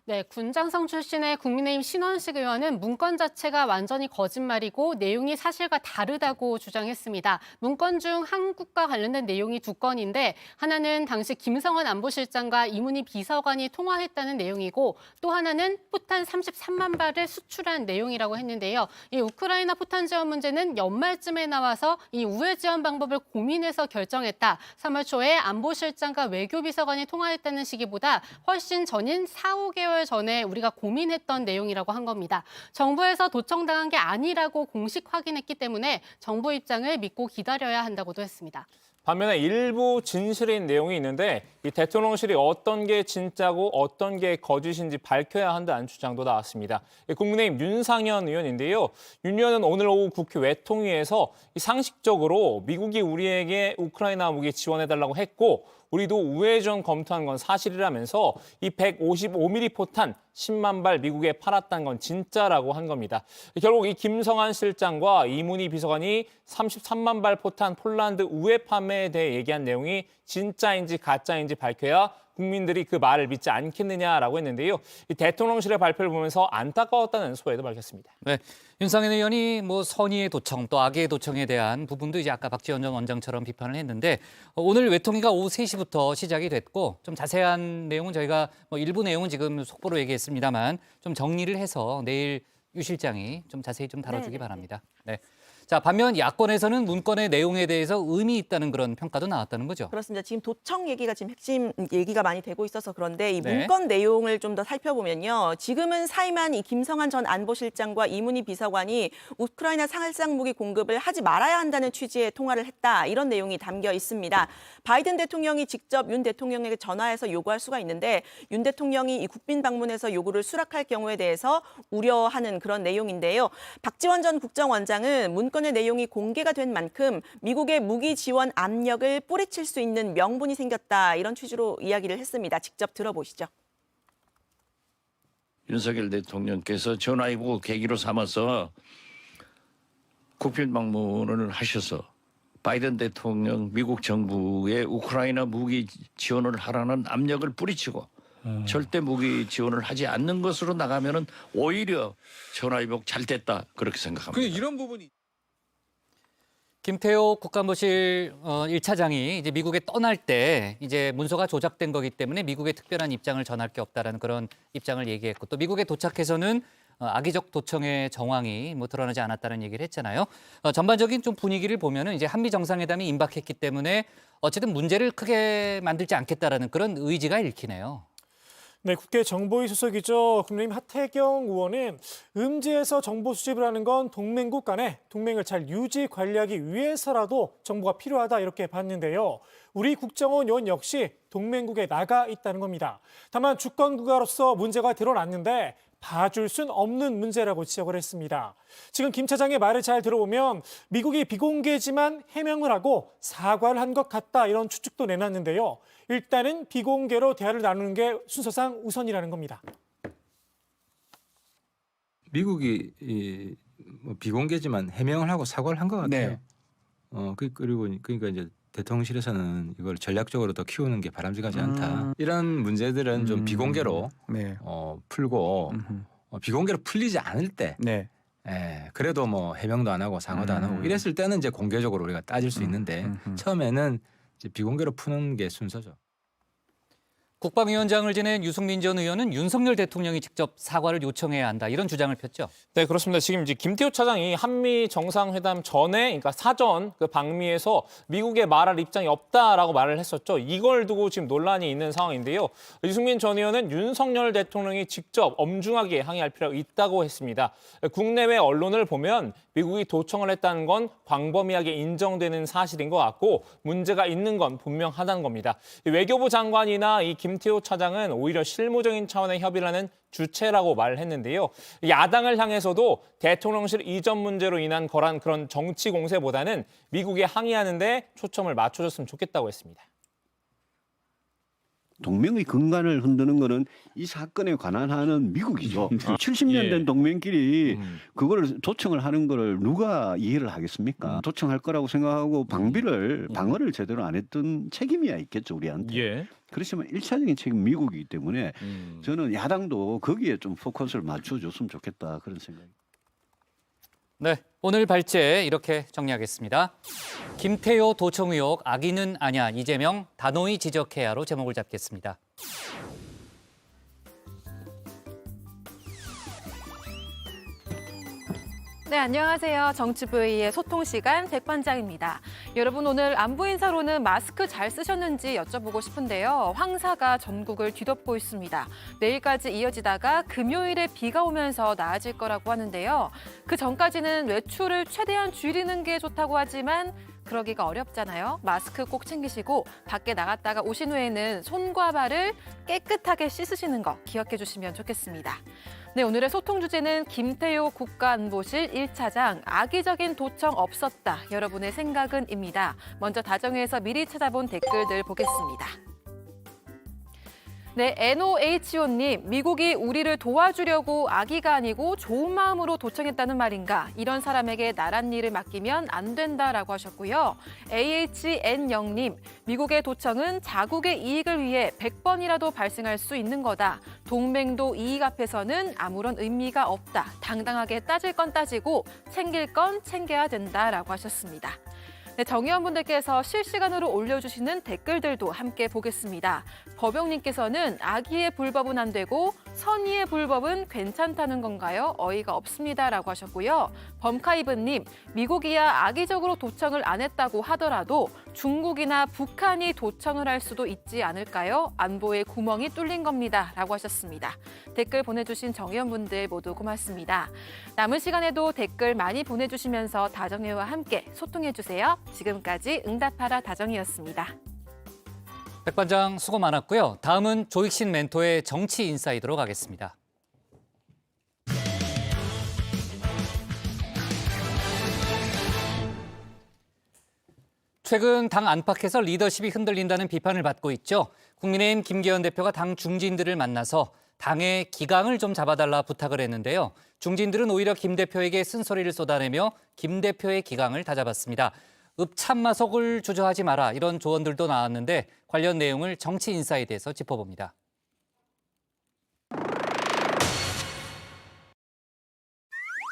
네, 군장성 출신의 국민의힘 신원식 의원은 문건 자체가 완전히 거짓말이고 내용이 사실과 다르다고 주장했습니다. 문건 중 한국과 관련된 내용이 2건인데 하나는 당시 김성환 안보실장과 이문희 비서관이 통화했다는 내용이고 또 하나는 포탄 33만 발을 수출한 내용이라고 했는데요. 이 우크라이나 포탄 지원 문제는 연말쯤에 나와서 이 우회 지원 방법을 고민해서 결정했다. 3월 초에 안보실장과 외교비서관이 통화했다는 시기보다 훨씬 전인 4, 5개월 전에 우리가 고민했던 내용이라고 한 겁니다. 정부에서 도청당한 게 아니라고 공식 확인했기 때문에 정부 입장을 믿고 기다려야 한다고도 했습니다. 반면에 일부 진실인 내용이 있는데 이 대통령실이 어떤 게 진짜고 어떤 게 거짓인지 밝혀야 한다는 주장도 나왔습니다. 국민의힘 윤상현 의원인데요. 윤 의원은 오늘 오후 국회 외통위에서 상식적으로 미국이 우리에게 우크라이나 무기 지원해달라고 했고 우리도 우회 지원 검토한 건 사실이라면서 이 155mm 포탄 10만 발 미국에 팔았다는 건 진짜라고 한 겁니다. 결국 이 김성한 실장과 이문희 비서관이 33만 발 포탄 폴란드 우회 판매에 대해 얘기한 내용이 진짜인지 가짜인지 밝혀야 국민들이 그 말을 믿지 않겠느냐라고 했는데요. 이 대통령실의 발표를 보면서 안타까웠다는 소회도 밝혔습니다. 네, 윤상현 의원이 뭐 선의의 도청 또 악의 도청에 대한 부분도 이제 아까 박지원 전 원장처럼 비판을 했는데 오늘 외통위가 오후 3시부터 시작이 됐고 좀 자세한 내용은 저희가 뭐 일부 내용은 지금 속보로 얘기했습니다만 좀 정리를 해서 내일 유 실장이 좀 자세히 좀 다뤄주기 바랍니다. 네. 자, 반면 야권에서는 문건의 내용에 대해서 의미 있다는 그런 평가도 나왔다는 거죠. 그렇습니다. 지금 도청 얘기가 지금 핵심 얘기가 많이 되고 있어서 그런데 이 네. 문건 내용을 좀 더 살펴보면요. 지금은 사임한 이 김성한 전 안보실장과 이문희 비서관이 우크라이나 살상 무기 공급을 하지 말아야 한다는 취지의 통화를 했다. 이런 내용이 담겨 있습니다. 바이든 대통령이 직접 윤 대통령에게 전화해서 요구할 수가 있는데 윤 대통령이 이 국빈 방문에서 요구를 수락할 경우에 대해서 우려하는 그런 내용인데요. 박지원 전 국정원장은 문건의 내용이 공개가 된 만큼 미국의 무기 지원 압력을 뿌리칠 수 있는 명분이 생겼다. 이런 취지로 이야기를 했습니다. 직접 들어보시죠. 윤석열 대통령께서 전화위복 계기로 삼아서 국빈 방문을 하셔서 바이든 대통령 미국 정부에 우크라이나 무기 지원을 하라는 압력을 뿌리치고 절대 무기 지원을 하지 않는 것으로 나가면은 오히려 전화위복 잘 됐다 그렇게 생각합니다. 이런 부분이 김태호 국가안보실 1차장이 이제 미국에 떠날 때 이제 문서가 조작된 거기 때문에 미국에 특별한 입장을 전할 게 없다라는 그런 입장을 얘기했고 또 미국에 도착해서는 악의적 도청의 정황이 뭐 드러나지 않았다는 얘기를 했잖아요. 전반적인 좀 분위기를 보면은 이제 한미 정상회담이 임박했기 때문에 어쨌든 문제를 크게 만들지 않겠다라는 그런 의지가 읽히네요. 네, 국회 정보위 소속이죠. 국민의힘 하태경 의원은 음지에서 정보 수집을 하는 건 동맹국 간의 동맹을 잘 유지 관리하기 위해서라도 정보가 필요하다 이렇게 봤는데요. 우리 국정원 요원 역시 동맹국에 나가 있다는 겁니다. 다만 주권 국가로서 문제가 드러났는데 봐줄 순 없는 문제라고 지적을 했습니다. 지금 김 차장의 말을 잘 들어보면 미국이 비공개지만 해명을 하고 사과를 한 것 같다 이런 추측도 내놨는데요. 일단은 비공개로 대화를 나누는 게 순서상 우선이라는 겁니다. 미국이 뭐 비공개지만 해명을 하고 사과를 한 것 같아요. 네. 그리고 그러니까 이제 대통령실에서는 이걸 전략적으로 더 키우는 게 바람직하지 않다. 이런 문제들은 좀 비공개로 네. 풀고 비공개로 풀리지 않을 때 네. 그래도 뭐 해명도 안 하고 사과도 안 하고 이랬을 때는 이제 공개적으로 우리가 따질 수 있는데 처음에는 이제 비공개로 푸는 게 순서죠. 국방위원장을 지낸 유승민 전 의원은 윤석열 대통령이 직접 사과를 요청해야 한다 이런 주장을 폈죠. 네, 그렇습니다. 지금 이제 김태호 차장이 한미 정상회담 전에, 그러니까 사전 그 방미에서 미국에 말할 입장이 없다라고 말을 했었죠. 이걸 두고 지금 논란이 있는 상황인데요. 유승민 전 의원은 윤석열 대통령이 직접 엄중하게 항의할 필요가 있다고 했습니다. 국내외 언론을 보면 미국이 도청을 했다는 건 광범위하게 인정되는 사실인 것 같고 문제가 있는 건 분명하다는 겁니다. 외교부 장관이나 이 김태호 차장은 오히려 실무적인 차원의 협의라는 주체라고 말을 했는데요. 야당을 향해서도 대통령실 이전 문제로 인한 거란 그런 정치 공세보다는 미국에 항의하는 데 초점을 맞춰줬으면 좋겠다고 했습니다. 동맹의 근간을 흔드는 거는 이 사건에 관한 하는 미국이죠. 70년 된 동맹끼리 그거를 도청을 하는 거를 누가 이해를 하겠습니까? 도청할 거라고 생각하고 방어를 제대로 안 했던 책임이야 있겠죠, 우리한테. 그렇지만 1차적인 책임은 미국이기 때문에 저는 야당도 거기에 좀 포커스를 맞춰줬으면 좋겠다 그런 생각이. 네, 오늘 발제 이렇게 정리하겠습니다. 김태호 도청 의혹 악의는 아냐, 이재명 단호히 지적해야로 제목을 잡겠습니다. 네, 안녕하세요. 정치부의 소통 시간 백반장입니다. 여러분, 오늘 안부 인사로는 마스크 잘 쓰셨는지 여쭤보고 싶은데요. 황사가 전국을 뒤덮고 있습니다. 내일까지 이어지다가 금요일에 비가 오면서 나아질 거라고 하는데요. 그 전까지는 외출을 최대한 줄이는 게 좋다고 하지만 그러기가 어렵잖아요. 마스크 꼭 챙기시고 밖에 나갔다가 오신 후에는 손과 발을 깨끗하게 씻으시는 거 기억해 주시면 좋겠습니다. 네, 오늘의 소통 주제는 김태호 국가안보실 1차장 악의적인 도청 없었다. 여러분의 생각은입니다. 먼저 다정회에서 미리 찾아본 댓글들 보겠습니다. 네, NOHO님, 미국이 우리를 도와주려고 악의가 아니고 좋은 마음으로 도청했다는 말인가? 이런 사람에게 나란 일을 맡기면 안 된다라고 하셨고요. AHN0님, 미국의 도청은 자국의 이익을 위해 100번이라도 발생할 수 있는 거다. 동맹도 이익 앞에서는 아무런 의미가 없다. 당당하게 따질 건 따지고 챙길 건 챙겨야 된다라고 하셨습니다. 네, 정의원분들께서 실시간으로 올려주시는 댓글들도 함께 보겠습니다. 법영님께서는 악의의 불법은 안 되고 선의의 불법은 괜찮다는 건가요? 어이가 없습니다라고 하셨고요. 범카이브님, 미국이야 악의적으로 도청을 안 했다고 하더라도 중국이나 북한이 도청을 할 수도 있지 않을까요? 안보에 구멍이 뚫린 겁니다. 라고 하셨습니다. 댓글 보내주신 정의원분들 모두 고맙습니다. 남은 시간에도 댓글 많이 보내주시면서 다정회와 함께 소통해주세요. 지금까지 응답하라 다정이었습니다. 백반장 수고 많았고요. 다음은 조익신 멘토의 정치 인사이드로 가겠습니다. 최근 당 안팎에서 리더십이 흔들린다는 비판을 받고 있죠. 국민의힘 김기현 대표가 당 중진들을 만나서 당의 기강을 좀 잡아달라 부탁을 했는데요. 중진들은 오히려 김 대표에게 쓴소리를 쏟아내며 김 대표의 기강을 다잡았습니다. 읍참마속을 주저하지 마라 이런 조언들도 나왔는데 관련 내용을 정치 인사이드에서 짚어봅니다.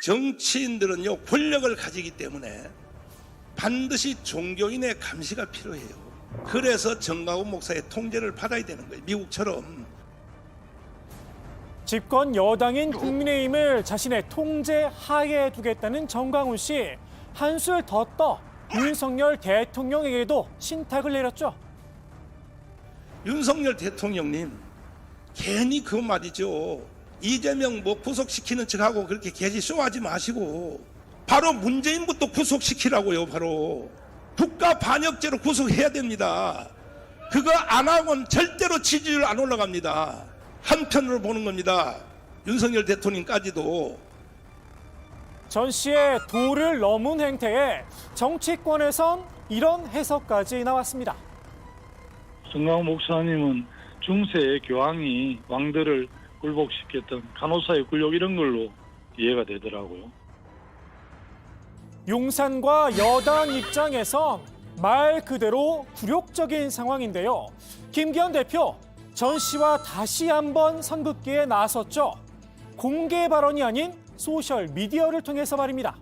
정치인들은요 권력을 가지기 때문에 반드시 종교인의 감시가 필요해요. 그래서 정가훈 목사의 통제를 받아야 되는 거예요. 미국처럼. 집권 여당인 국민의힘을 자신의 통제 하에 두겠다는 정강훈 씨. 한술 더 떠 윤석열 대통령에게도 신탁을 내렸죠. 윤석열 대통령님, 괜히 그 말이죠. 이재명 뭐 구속시키는 척하고 그렇게 개지 쇼하지 마시고 바로 문재인부터 구속시키라고요. 바로 국가 반역죄로 구속해야 됩니다. 그거 안 하고는 절대로 지지율 안 올라갑니다. 한편으로 보는 겁니다. 윤석열 대통령까지도. 전 씨의 도를 넘은 행태에 정치권에선 이런 해석까지 나왔습니다. 정강훈 목사님은 중세의 교황이 왕들을 굴복시켰던 간호사의 굴욕 이런 걸로 이해가 되더라고요. 용산과 여당 입장에선 말 그대로 굴욕적인 상황인데요. 김기현 대표, 전 씨와 다시 한번 선긋기에 나섰죠. 공개 발언이 아닌 소셜 미디어를 통해서 말입니다.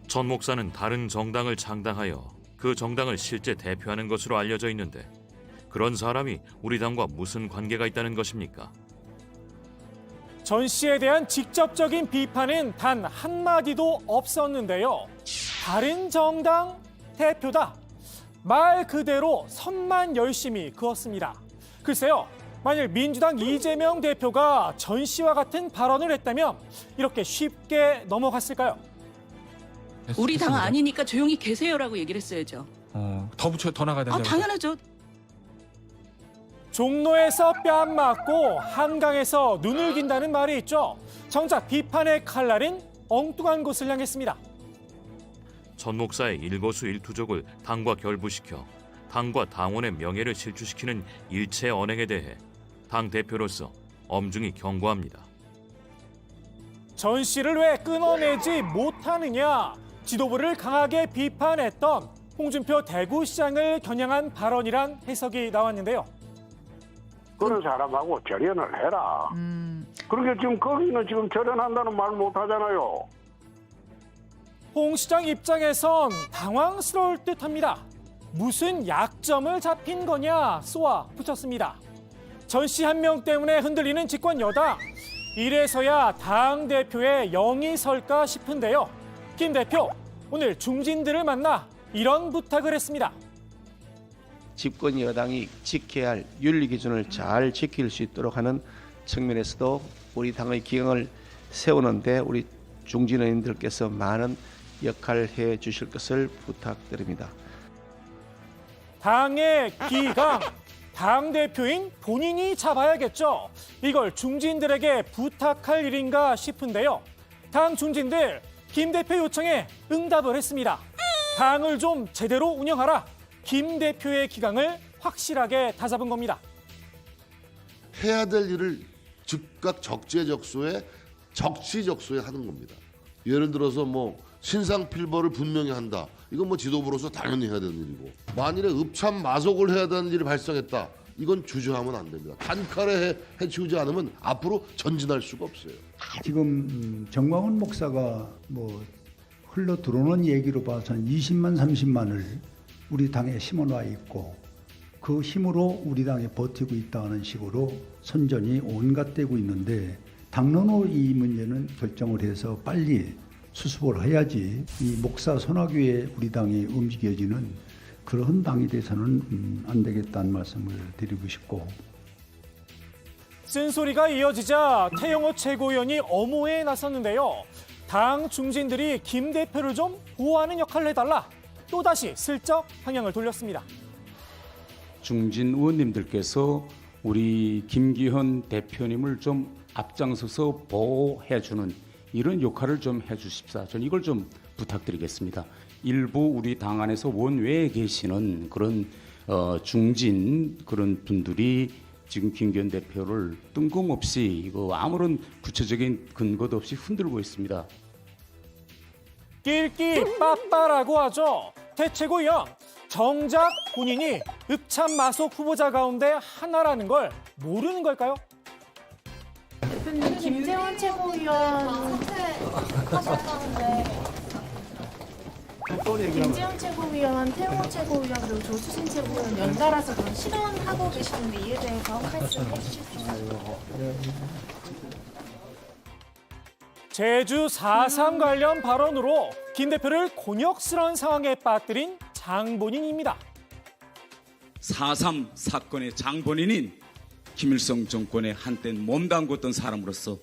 전 목사는 다른 정당을 창당하여 그 정당을 실제 대표하는 것으로 알려져 있는데 그런 사람이 우리 당과 무슨 관계가 있다는 것입니까? 전 씨에 대한 직접적인 비판은 단 한마디도 없었는데요. 다른 정당 대표다. 말 그대로 선만 열심히 그었습니다. 글쎄요, 만일 민주당 이재명 대표가 전 씨와 같은 발언을 했다면 이렇게 쉽게 넘어갔을까요? 우리 당 아니니까 조용히 계세요라고 얘기를 했어야죠. 더 나가야 된다고. 당연하죠. 종로에서 뺨 맞고 한강에서 눈을 긴다는 말이 있죠. 정작 비판의 칼날은 엉뚱한 곳을 향했습니다. 전 목사의 일거수일투족을 당과 결부시켜 당과 당원의 명예를 실추시키는 일체 언행에 대해 당 대표로서 엄중히 경고합니다. 전 씨를 왜 끊어내지 못하느냐, 지도부를 강하게 비판했던 홍준표 대구시장을 겨냥한 발언이란 해석이 나왔는데요. 그런 사람하고 절연을 해라. 그렇게 지금 거기는 지금 절연한다는 말 못하잖아요. 홍 시장 입장에선 당황스러울 듯합니다. 무슨 약점을 잡힌 거냐 쏘아 붙였습니다. 전 씨 한 명 때문에 흔들리는 집권 여당. 이래서야 당대표의 영이 설까 싶은데요. 김 대표, 오늘 중진들을 만나 이런 부탁을 했습니다. 집권 여당이 지켜야 할 윤리 기준을 잘 지킬 수 있도록 하는 측면에서도 우리 당의 기강을 세우는데 우리 중진 의원님들께서 많은 역할을 해 주실 것을 부탁드립니다. 당의 기강, 당대표인 본인이 잡아야겠죠. 이걸 중진들에게 부탁할 일인가 싶은데요. 당 중진들, 김 대표 요청에 응답을 했습니다. 당을 좀 제대로 운영하라. 김 대표의 기강을 확실하게 다잡은 겁니다. 해야 될 일을 즉각 적재적소에 적시적소에 하는 겁니다. 예를 들어서 뭐 신상필벌을 분명히 한다. 이건 뭐 지도부로서 당연히 해야 되는 일이고, 만일에 읍참마속을 해야 되는 일이 발생했다. 이건 주저하면 안 됩니다. 단칼에 해치우지 않으면 앞으로 전진할 수가 없어요. 지금 정광훈 목사가 뭐 흘러 들어오는 얘기로 봐서는 20만 30만을 우리 당에 심어놔 있고 그 힘으로 우리 당에 버티고 있다는 식으로 선전이 온갖되고 있는데, 당론으로 이 문제는 결정을 해서 빨리 수습을 해야지 이 목사 손아귀에 우리 당이 움직여지는 그런 당이 돼서는 안 되겠다는 말씀을 드리고 싶고. 쓴소리가 이어지자 태영호 최고위원이 엄호에 나섰는데요. 당 중진들이 김 대표를 좀 보호하는 역할을 해달라. 또다시 슬쩍 방향을 돌렸습니다. 중진 의원님들께서 우리 김기현 대표님을 좀 앞장서서 보호해주는 이런 역할을 좀 해주십사. 저는 이걸 좀 부탁드리겠습니다. 일부 우리 당 안에서 원외에 계시는 그런 중진 그런 분들이 지금 김기현 대표를 뜬금없이 이거 아무런 구체적인 근거도 없이 흔들고 있습니다. 낄끼 빠빠라고 하죠. 대최고위원, 정작 본인이 읍참마속 후보자 가운데 하나라는 걸 모르는 걸까요? 대표님, 김재원 최고위원 하셨다는데 김재원 최고위원, 태영호 최고위원, 그리고 조수진 최고위원 연달아서 그런 실언하고 계시는데 이에 대해서 말씀해 주실 수 있나요? 제주 4.3 관련 발언으로 김 대표를 곤욕스러운 상황에 빠뜨린 장본인입니다. 4.3 사건의 장본인인 김일성 정권에 한때 몸담궜던 사람으로서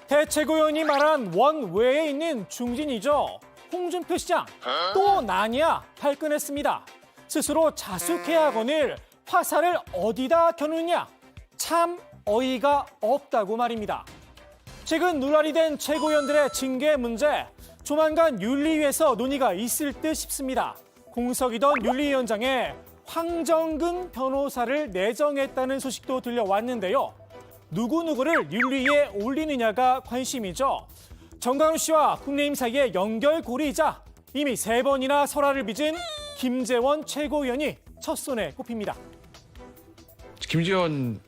대최고위원이 말한 원외에 있는 중진이죠. 홍준표 시장 또 나냐 발끈했습니다. 스스로 자숙해야건을 화살을 어디다 겨누느냐 참 어이가 없다고 말입니다. 최근 논란이 된 최고위원들의 징계 문제 조만간 윤리위에서 논의가 있을 듯 싶습니다. 공석이던 윤리위원장에 황정근 변호사를 내정했다는 소식도 들려왔는데요. 누구누구를 윤리위에 올리느냐가 관심이죠. 정광훈 씨와 국민의힘 사이의 연결고리이자 이미 3번이나 설화를 빚은 김재원 최고위원이 첫 손에 꼽힙니다. 김재원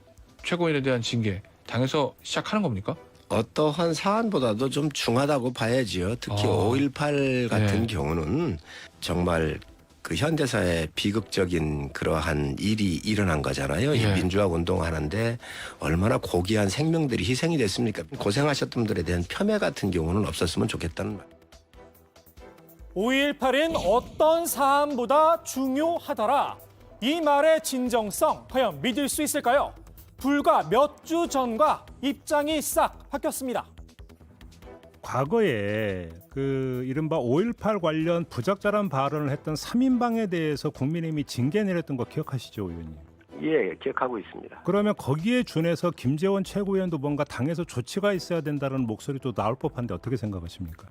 최고위원에 대한 징계 당에서 시작하는 겁니까? 어떠한 사안보다도 좀 중하다고 봐야지요. 특히 5.18 같은 경우는 정말 그 현대사의 비극적인 그러한 일이 일어난 거잖아요. 이 민주화 운동하는데 얼마나 고귀한 생명들이 희생이 됐습니까? 고생하셨던 분들에 대한 폄훼 같은 경우는 없었으면 좋겠다는 말. 5.18은 어떤 사안보다 중요하더라. 이 말의 진정성 과연 믿을 수 있을까요? 불과 몇 주 전과 입장이 싹 바뀌었습니다. 과거에 그 이른바 5.18 관련 부적절한 발언을 했던 3인방에 대해서 국민의힘이 징계 내렸던 거 기억하시죠, 의원님? 예, 기억하고 있습니다. 그러면 거기에 준해서 김재원 최고위원도 뭔가 당에서 조치가 있어야 된다는 목소리도 나올 법한데 어떻게 생각하십니까?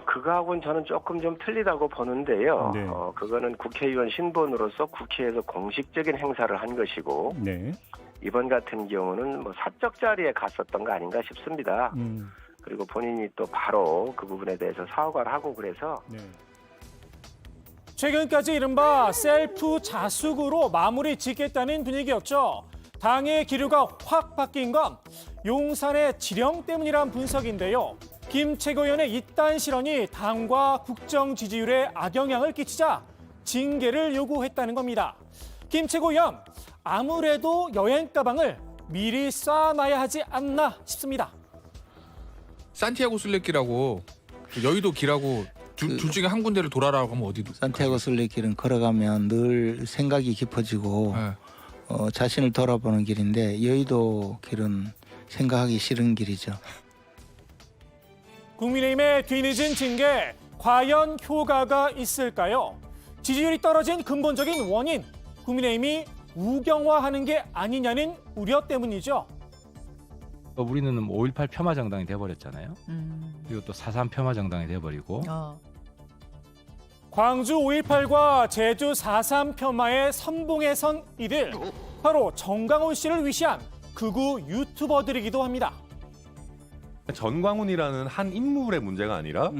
그거하고는 저는 조금 좀 틀리다고 보는데요. 네. 그거는 국회의원 신분으로서 국회에서 공식적인 행사를 한 것이고 네. 이번 같은 경우는 뭐 사적 자리에 갔었던 거 아닌가 싶습니다. 그리고 본인이 또 바로 그 부분에 대해서 사과를 하고 그래서 최근까지 이른바 셀프 자숙으로 마무리 짓겠다는 분위기였죠. 당의 기류가 확 바뀐 건 용산의 지령 때문이란 분석인데요. 김 최고위원의 이딴 실언이 당과 국정 지지율에 악영향을 끼치자 징계를 요구했다는 겁니다. 김 최고위원, 아무래도 여행 가방을 미리 쌓아놔야 하지 않나 싶습니다. 산티아고 순례길하고 여의도 길하고 둘 중에 한 군데를 돌아라고 하면 어디로? 산티아고 순례길은 걸어가면 늘 생각이 깊어지고 자신을 돌아보는 길인데 여의도 길은 생각하기 싫은 길이죠. 국민의힘의 뒤늦은 징계, 과연 효과가 있을까요? 지지율이 떨어진 근본적인 원인, 국민의힘이 우경화하는 게 아니냐는 우려 때문이죠. 우리는 5.18 폄하 정당이 돼버렸잖아요. 그리고 또 4.3 폄하 정당이 돼버리고. 광주 5.18과 제주 4.3 폄하의 선봉에 선 이들, 바로 정광훈 씨를 위시한 극우 유튜버들이기도 합니다. 전광훈이라는 한 인물의 문제가 아니라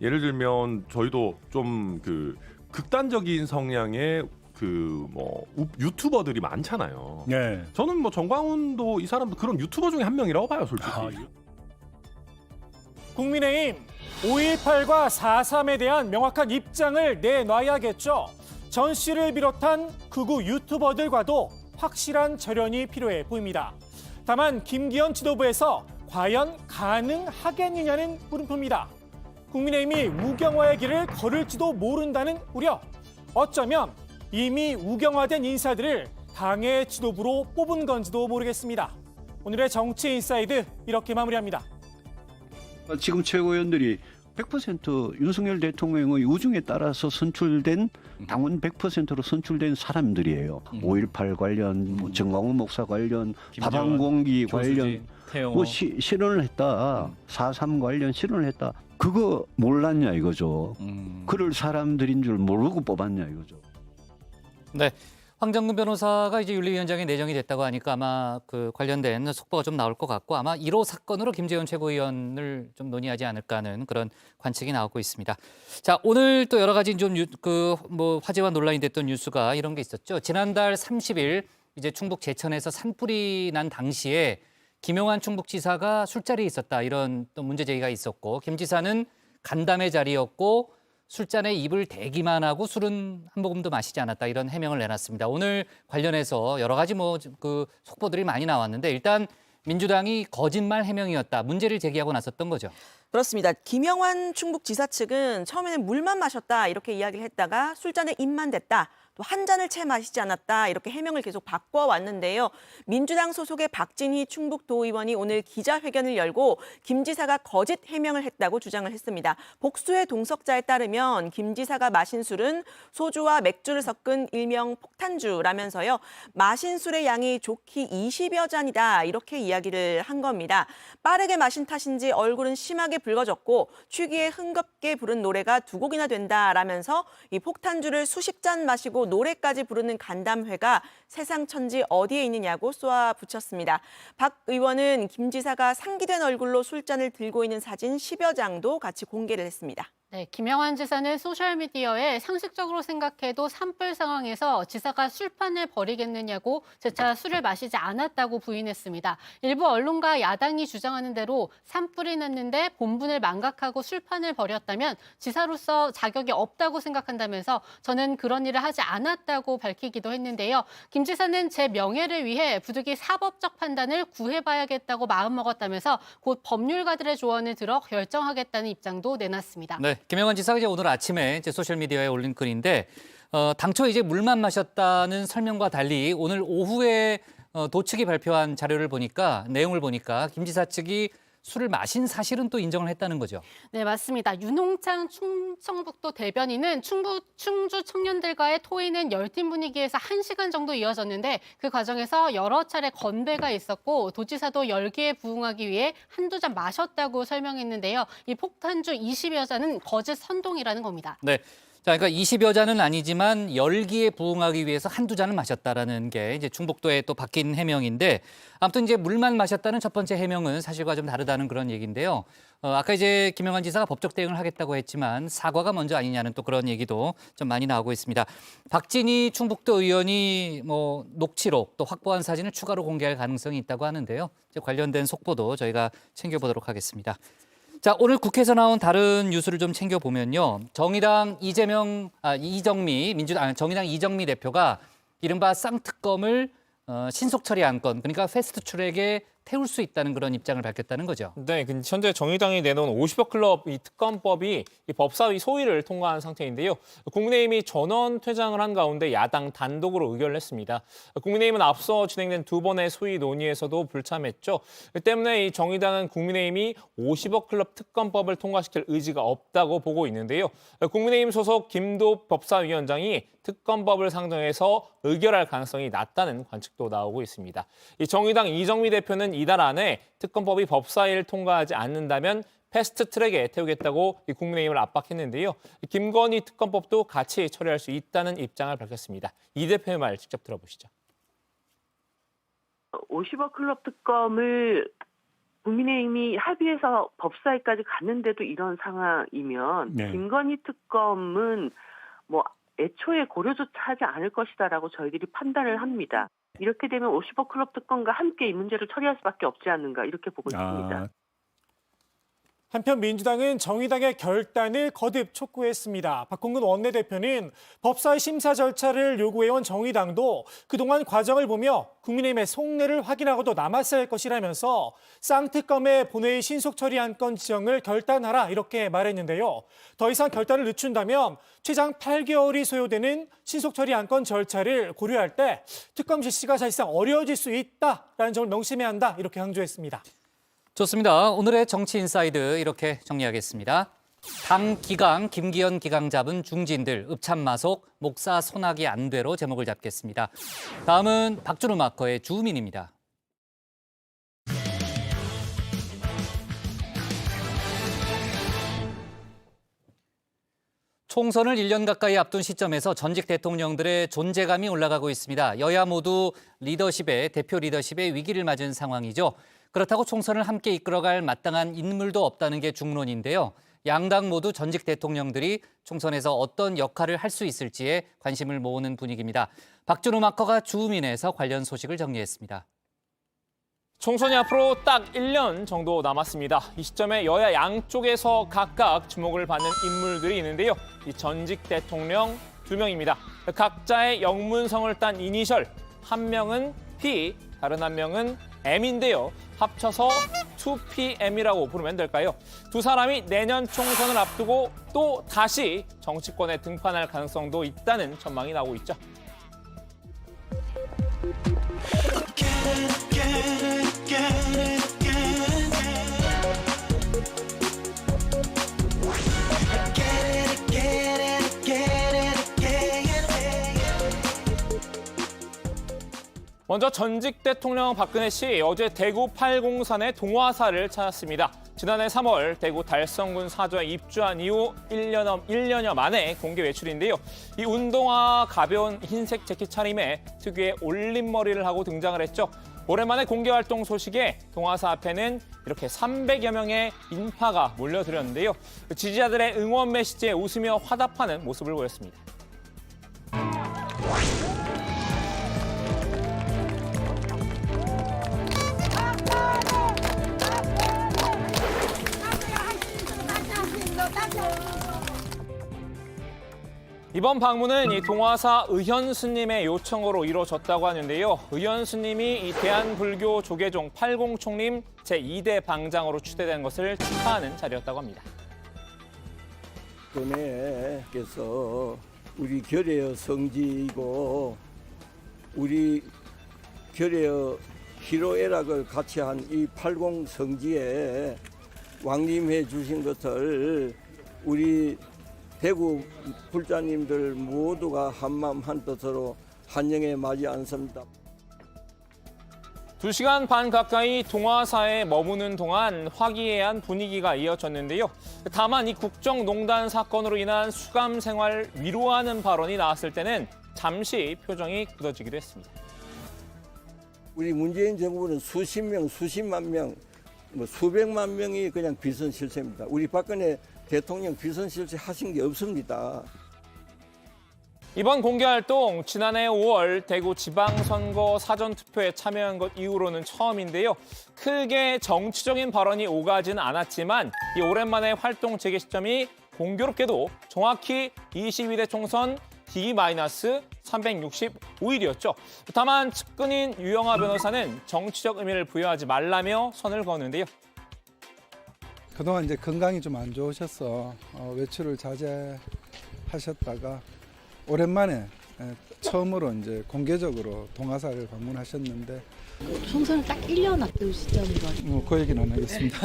예를 들면 저희도 좀 그 극단적인 성향의 그 뭐 유튜버들이 많잖아요. 네. 저는 뭐 정광훈도 이 사람도 그런 유튜버 중에 한 명이라고 봐요, 솔직히. 국민의힘 5.18과 4.3에 대한 명확한 입장을 내놔야겠죠. 전 씨를 비롯한 극우 유튜버들과도 확실한 절연이 필요해 보입니다. 다만 김기현 지도부에서 과연 가능하겠느냐는 물음표입니다. 국민의힘이 우경화의 길을 걸을지도 모른다는 우려. 어쩌면 이미 우경화된 인사들을 당의 지도부로 뽑은 건지도 모르겠습니다. 오늘의 정치 인사이드 이렇게 마무리합니다. 지금 최고위원들이 100% 윤석열 대통령의 우중에 따라서 선출된 당원 100%로 선출된 사람들이에요. 5.18 관련, 뭐 정광훈 목사 관련, 밥안공기 관련 뭐 실언을 했다. 4.3 관련 실언을 했다. 그거 몰랐냐 이거죠. 그럴 사람들인 줄 모르고 뽑았냐 이거죠. 네. 황정근 변호사가 이제 윤리위원장에 내정이 됐다고 하니까 아마 그 관련된 속보가 좀 나올 것 같고 아마 1호 사건으로 김재원 최고위원을 좀 논의하지 않을까 하는 그런 관측이 나오고 있습니다. 자, 오늘 또 여러 가지 좀 뭐 화제와 논란이 됐던 뉴스가 이런 게 있었죠. 지난달 30일 이제 충북 제천에서 산불이 난 당시에 김용환 충북지사가 술자리에 있었다 이런 또 문제 제기가 있었고 김 지사는 간담회 자리였고 술잔에 입을 대기만 하고 술은 한 모금도 마시지 않았다 이런 해명을 내놨습니다. 오늘 관련해서 여러 가지 뭐 그 속보들이 많이 나왔는데 일단 민주당이 거짓말 해명이었다 문제를 제기하고 나섰던 거죠. 그렇습니다. 김영환 충북지사 측은 처음에는 물만 마셨다 이렇게 이야기를 했다가 술잔에 입만 댔다. 또 한 잔을 채 마시지 않았다 이렇게 해명을 계속 바꿔왔는데요. 민주당 소속의 박진희 충북도의원이 오늘 기자회견을 열고 김 지사가 거짓 해명을 했다고 주장을 했습니다. 복수의 동석자에 따르면 김 지사가 마신 술은 소주와 맥주를 섞은 일명 폭탄주라면서요. 마신 술의 양이 좋기 20여 잔이다 이렇게 이야기를 한 겁니다. 빠르게 마신 탓인지 얼굴은 심하게 붉어졌고 취기에 흥겁게 부른 노래가 2곡이나 된다라면서 이 폭탄주를 수십 잔 마시고 노래까지 부르는 간담회가 세상 천지 어디에 있느냐고 쏘아붙였습니다. 박 의원은 김 지사가 상기된 얼굴로 술잔을 들고 있는 사진 10여 장도 같이 공개를 했습니다. 네, 김영환 지사는 소셜미디어에 상식적으로 생각해도 산불 상황에서 지사가 술판을 벌이겠느냐고 재차 술을 마시지 않았다고 부인했습니다. 일부 언론과 야당이 주장하는 대로 산불이 났는데 본분을 망각하고 술판을 벌였다면 지사로서 자격이 없다고 생각한다면서 저는 그런 일을 하지 않았다고 밝히기도 했는데요. 김 지사는 제 명예를 위해 부득이 사법적 판단을 구해봐야겠다고 마음먹었다면서 곧 법률가들의 조언을 들어 결정하겠다는 입장도 내놨습니다. 네, 김영환 지사가 이제 오늘 아침에 이제 소셜미디어에 올린 글인데 당초 이제 물만 마셨다는 설명과 달리 오늘 오후에 도측이 발표한 자료를 보니까 내용을 보니까 김 지사 측이 술을 마신 사실은 또 인정을 했다는 거죠. 네, 맞습니다. 윤홍창 충청북도 대변인은 충주 청년들과의 토의는 열띤 분위기에서 1시간 정도 이어졌는데 그 과정에서 여러 차례 건배가 있었고 도지사도 열기에 부응하기 위해 한두 잔 마셨다고 설명했는데요. 이 폭탄주 20여 잔은 거짓 선동이라는 겁니다. 네. 자, 그러니까 20여 잔은 아니지만 열기에 부응하기 위해서 한두 잔은 마셨다라는 게 이제 충북도에 또 바뀐 해명인데 아무튼 이제 물만 마셨다는 첫 번째 해명은 사실과 좀 다르다는 그런 얘기인데요. 아까 이제 김영환 지사가 법적 대응을 하겠다고 했지만 사과가 먼저 아니냐는 또 그런 얘기도 좀 많이 나오고 있습니다. 박진희 충북도 의원이 뭐 녹취록 또 확보한 사진을 추가로 공개할 가능성이 있다고 하는데요. 이제 관련된 속보도 저희가 챙겨보도록 하겠습니다. 자, 오늘 국회에서 나온 다른 뉴스를 좀 챙겨보면요. 정의당 이정미 대표가 이른바 쌍특검을 신속 처리 안건, 그러니까 패스트 트랙에 태울 수 있다는 그런 입장을 밝혔다는 거죠. 네, 현재 정의당이 내놓은 50억 클럽 이 특검법이 이 법사위 소위를 통과한 상태인데요. 국민의힘이 전원 퇴장을 한 가운데 야당 단독으로 의결을 했습니다. 국민의힘은 앞서 진행된 2번의 소위 논의에서도 불참했죠. 때문에 이 정의당은 국민의힘이 50억 클럽 특검법을 통과시킬 의지가 없다고 보고 있는데요. 국민의힘 소속 김도 법사위원장이 특검법을 상정해서 의결할 가능성이 낮다는 관측도 나오고 있습니다. 이 정의당 이정미 대표는 이달 안에 특검법이 법사위를 통과하지 않는다면 패스트 트랙에 태우겠다고 국민의힘을 압박했는데요. 김건희 특검법도 같이 처리할 수 있다는 입장을 밝혔습니다. 이 대표의 말 직접 들어보시죠. 50억 클럽 특검을 국민의힘이 합의해서 법사위까지 갔는데도 이런 상황이면 네. 김건희 특검은 뭐 애초에 고려조차 하지 않을 것이다라고 저희들이 판단을 합니다. 이렇게 되면 50억 클럽 특검과 함께 이 문제를 처리할 수밖에 없지 않는가 이렇게 보고 있습니다. 한편 민주당은 정의당의 결단을 거듭 촉구했습니다. 박홍근 원내대표는 법사위 심사 절차를 요구해온 정의당도 그동안 과정을 보며 국민의힘의 속내를 확인하고도 남았어야 할 것이라면서 쌍특검의 본회의 신속 처리 안건 지정을 결단하라 이렇게 말했는데요. 더 이상 결단을 늦춘다면 최장 8개월이 소요되는 신속 처리 안건 절차를 고려할 때 특검 실시가 사실상 어려워질 수 있다라는 점을 명심해야 한다 이렇게 강조했습니다. 좋습니다. 오늘의 정치 인사이드 이렇게 정리하겠습니다. 당 기강, 김기현 기강 잡은 중진들, 읍참마속, 목사 손학이 안 되로 제목을 잡겠습니다. 다음은 박준우 마커의 주민입니다. 총선을 1년 가까이 앞둔 시점에서 전직 대통령들의 존재감이 올라가고 있습니다. 여야 모두 대표 리더십의 위기를 맞은 상황이죠. 그렇다고 총선을 함께 이끌어갈 마땅한 인물도 없다는 게 중론인데요. 양당 모두 전직 대통령들이 총선에서 어떤 역할을 할 수 있을지에 관심을 모으는 분위기입니다. 박준우 마커가 주민에서 관련 소식을 정리했습니다. 총선이 앞으로 딱 1년 정도 남았습니다. 이 시점에 여야 양쪽에서 각각 주목을 받는 인물들이 있는데요. 이 전직 대통령 2명입니다. 각자의 영문성을 딴 이니셜, 한 명은 P, 다른 한 명은 M인데요. 합쳐서 2PM이라고 부르면 될까요? 두 사람이 내년 총선을 앞두고 또 다시 정치권에 등판할 가능성도 있다는 전망이 나오고 있죠. 먼저 전직 대통령 박근혜 씨 어제 대구 팔공산의 동화사를 찾았습니다. 지난해 3월 대구 달성군 사저에 입주한 이후 1년여 만에 공개 외출인데요. 이 운동화 가벼운 흰색 재킷 차림에 특유의 올림머리를 하고 등장을 했죠. 오랜만에 공개 활동 소식에 동화사 앞에는 이렇게 300여 명의 인파가 몰려들었는데요. 지지자들의 응원 메시지에 웃으며 화답하는 모습을 보였습니다. 이번 방문은 이 동화사 의현 스님의 요청으로 이루어졌다고 하는데요. 의현 스님이 이 대한불교 조계종 팔공총림 제2대 방장으로 추대된 것을 축하하는 자리였다고 합니다. 은혜께서 우리 결의의 성지이고 우리 결의의 희로애락을 같이 한 이 팔공 성지에 왕림해 주신 것을 우리 대구 불자님들 모두가 한마음 한뜻으로 환영에 맞이 않습니다. 2시간 반 가까이 동화사에 머무는 동안 화기애애한 분위기가 이어졌는데요. 다만 이 국정농단 사건으로 인한 수감 생활 위로하는 발언이 나왔을 때는 잠시 표정이 굳어지기도 했습니다. 우리 문재인 정부는 수십 명, 수십만 명, 수백만 명이 그냥 비선실세입니다. 우리 박근혜 대통령 비선실세 하신 게 없습니다. 이번 공개활동 지난해 5월 대구 지방선거 사전투표에 참여한 것 이후로는 처음인데요. 크게 정치적인 발언이 오가지는 않았지만 이 오랜만에 활동 재개 시점이 공교롭게도 정확히 22대 총선 D-365일이었죠. 다만 측근인 유영하 변호사는 정치적 의미를 부여하지 말라며 선을 그었는데요. 그동안 이제 건강이 좀 안 좋으셔서 외출을 자제하셨다가 오랜만에 처음으로 이제 공개적으로 동화사를 방문하셨는데 총선을 딱 1년 앞둔 시점이거든요. 그 얘기는 안 하겠습니다.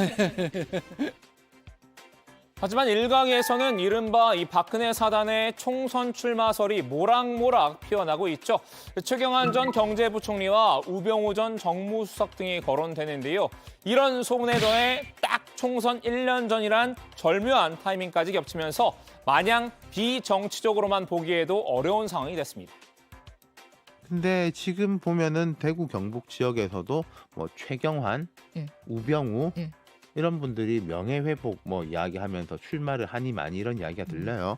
하지만 일각에서는 이른바 이 박근혜 사단의 총선 출마설이 모락모락 피어나고 있죠. 최경환 전 경제부총리와 우병우 전 정무수석 등이 거론되는데요. 이런 소문에 더해 딱 총선 1년 전이란 절묘한 타이밍까지 겹치면서 마냥 비정치적으로만 보기에도 어려운 상황이 됐습니다. 근데 지금 보면은 대구 경북 지역에서도 뭐 최경환, 우병우 이런 분들이 명예회복 뭐 이야기하면서 출마를 하니 많이 이런 이야기가 들려요.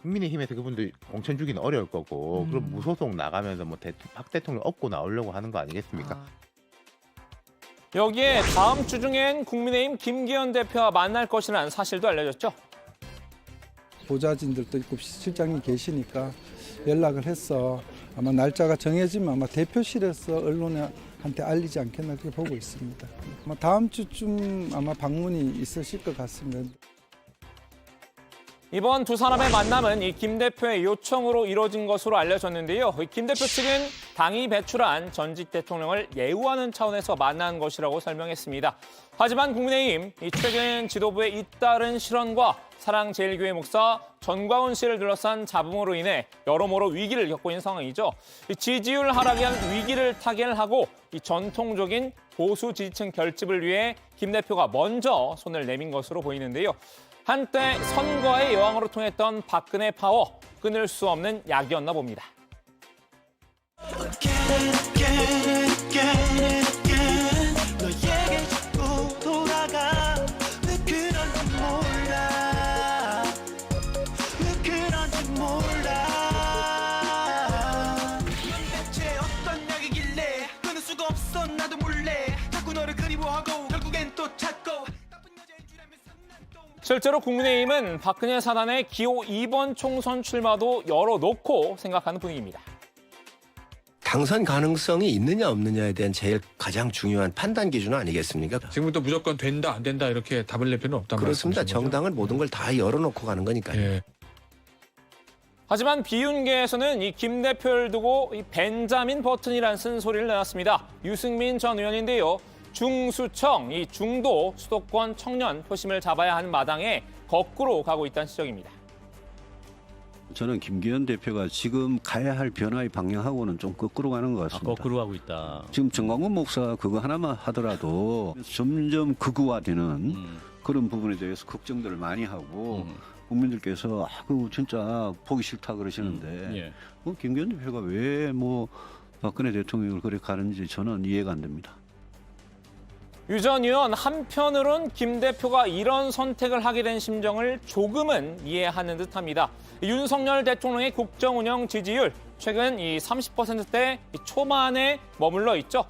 국민의힘에서 그분들 공천 주기는 어려울 거고 그럼 무소속 나가면서 뭐 박 대통령 업고 나오려고 하는 거 아니겠습니까? 여기에 다음 주 중엔 국민의힘 김기현 대표와 만날 것이라는 사실도 알려졌죠. 보좌진들도 있고 실장님 계시니까 연락을 해서 아마 날짜가 정해지면 아마 대표실에서 언론한테 알리지 않겠나 그렇게 보고 있습니다. 아마 다음 주쯤 아마 방문이 있으실 것 같습니다. 이번 두 사람의 만남은 이 김 대표의 요청으로 이뤄진 것으로 알려졌는데요. 김 대표 측은 당이 배출한 전직 대통령을 예우하는 차원에서 만난 것이라고 설명했습니다. 하지만 국민의힘 최근 지도부의 잇따른 실언과 사랑제일교회 목사 전광훈 씨를 둘러싼 잡음으로 인해 여러모로 위기를 겪고 있는 상황이죠. 지지율 하락에 한 위기를 타결하고 이 전통적인 보수 지지층 결집을 위해 김 대표가 먼저 손을 내민 것으로 보이는데요. 한때 선거의 여왕으로 통했던 박근혜 파워, 끊을 수 없는 약이었나 봅니다. 실제로 국민의힘은 박근혜 사단의 기호 2번 총선 출마도 열어놓고 생각하는 분위기입니다. 당선 가능성이 있느냐 없느냐에 대한 제일 가장 중요한 판단 기준 아니겠습니까? 지금부터 무조건 된다 안 된다 이렇게 답을 낼 필요는 없다는 그렇습니다. 말씀이신 거죠? 정당은 모든 걸 다 열어놓고 가는 거니까요. 예. 하지만 비윤계에서는 이 김 대표를 두고 이 벤자민 버튼이라는 쓴소리를 내놨습니다. 유승민 전 의원인데요. 중수청, 이 중도 수도권 청년 표심을 잡아야 하는 마당에 거꾸로 가고 있다는 지적입니다. 저는 김기현 대표가 지금 가야 할 변화의 방향하고는 좀 거꾸로 가는 것 같습니다. 거꾸로 가고 있다. 지금 정광훈 목사 그거 하나만 하더라도 점점 극우화되는 그런 부분에 대해서 걱정들을 많이 하고 국민들께서 그 진짜 보기 싫다 그러시는데 김기현 대표가 왜 뭐 박근혜 대통령을 그렇게 가는지 저는 이해가 안 됩니다. 유 전 의원 한편으론 김 대표가 이런 선택을 하게 된 심정을 조금은 이해하는 듯합니다. 윤석열 대통령의 국정 운영 지지율 최근 이 30%대 초반에 머물러 있죠.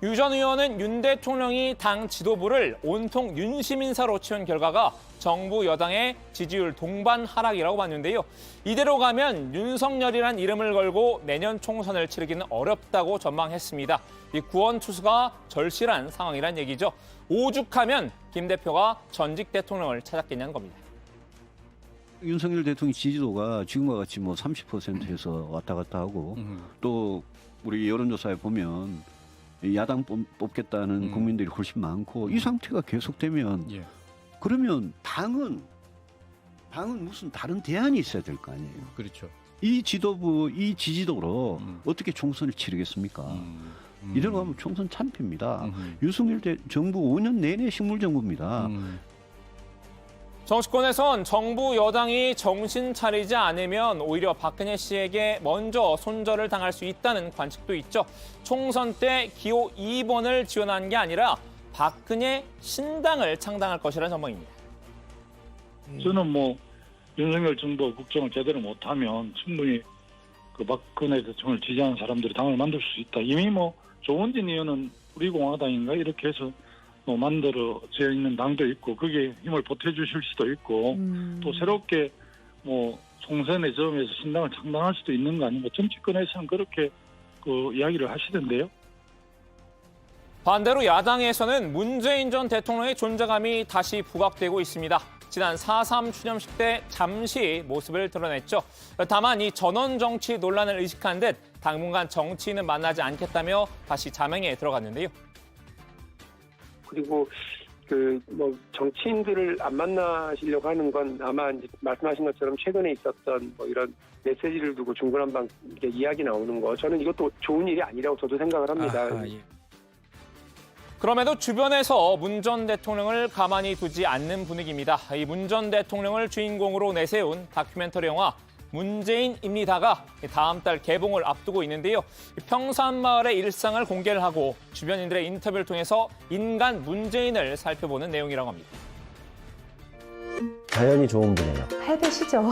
유 전 의원은 윤 대통령이 당 지도부를 온통 윤심 인사로 치운 결과가 정부 여당의 지지율 동반 하락이라고 봤는데요. 이대로 가면 윤석열이란 이름을 걸고 내년 총선을 치르기는 어렵다고 전망했습니다. 이 구원 투수가 절실한 상황이란 얘기죠. 오죽하면 김 대표가 전직 대통령을 찾았겠냐는 겁니다. 윤석열 대통령 지지도가 지금과 같이 뭐 30%에서 왔다 갔다 하고 또 우리 여론조사에 보면 야당 뽑겠다는 국민들이 훨씬 많고 이 상태가 계속되면 그러면 당은 무슨 다른 대안이 있어야 될 거 아니에요. 그렇죠. 이 지도부, 이 지지도로 어떻게 총선을 치르겠습니까? 이대로 가면 총선 참패입니다. 윤석열 정부 5년 내내 식물정부입니다. 정치권에선 정부 여당이 정신 차리지 않으면 오히려 박근혜 씨에게 먼저 손절을 당할 수 있다는 관측도 있죠. 총선 때 기호 2번을 지원한 게 아니라 박근혜 신당을 창당할 것이라는 전망입니다. 저는 뭐 윤석열 정부 국정을 제대로 못하면 충분히 그 박근혜 대통령을 지지하는 사람들이 당을 만들 수 있다. 이미 뭐 조원진 의원은 우리공화당인가 이렇게 해서 뭐 만들어져 있는 당도 있고 거기에 힘을 보태주실 수도 있고 또 새롭게 뭐 총선에 점에서 신당을 창당할 수도 있는 거 아닌가. 정치권에서는 그렇게 그 이야기를 하시던데요. 반대로 야당에서는 문재인 전 대통령의 존재감이 다시 부각되고 있습니다. 지난 4.3 추념식 때 잠시 모습을 드러냈죠. 다만 이 전원 정치 논란을 의식한 듯 당분간 정치인은 만나지 않겠다며 다시 자명에 들어갔는데요. 그리고 그 뭐 정치인들을 안 만나시려고 하는 건 아마 이제 말씀하신 것처럼 최근에 있었던 뭐 이런 메시지를 두고 중구난방 이야기 나오는 거 저는 이것도 좋은 일이 아니라고 저도 생각을 합니다. 그럼에도 주변에서 문 전 대통령을 가만히 두지 않는 분위기입니다. 이 문 전 대통령을 주인공으로 내세운 다큐멘터리 영화 문재인입니다가 다음 달 개봉을 앞두고 있는데요. 평산마을의 일상을 공개를 하고 주변인들의 인터뷰를 통해서 인간 문재인을 살펴보는 내용이라고 합니다. 자연이 좋은 분이에요. 해되시죠.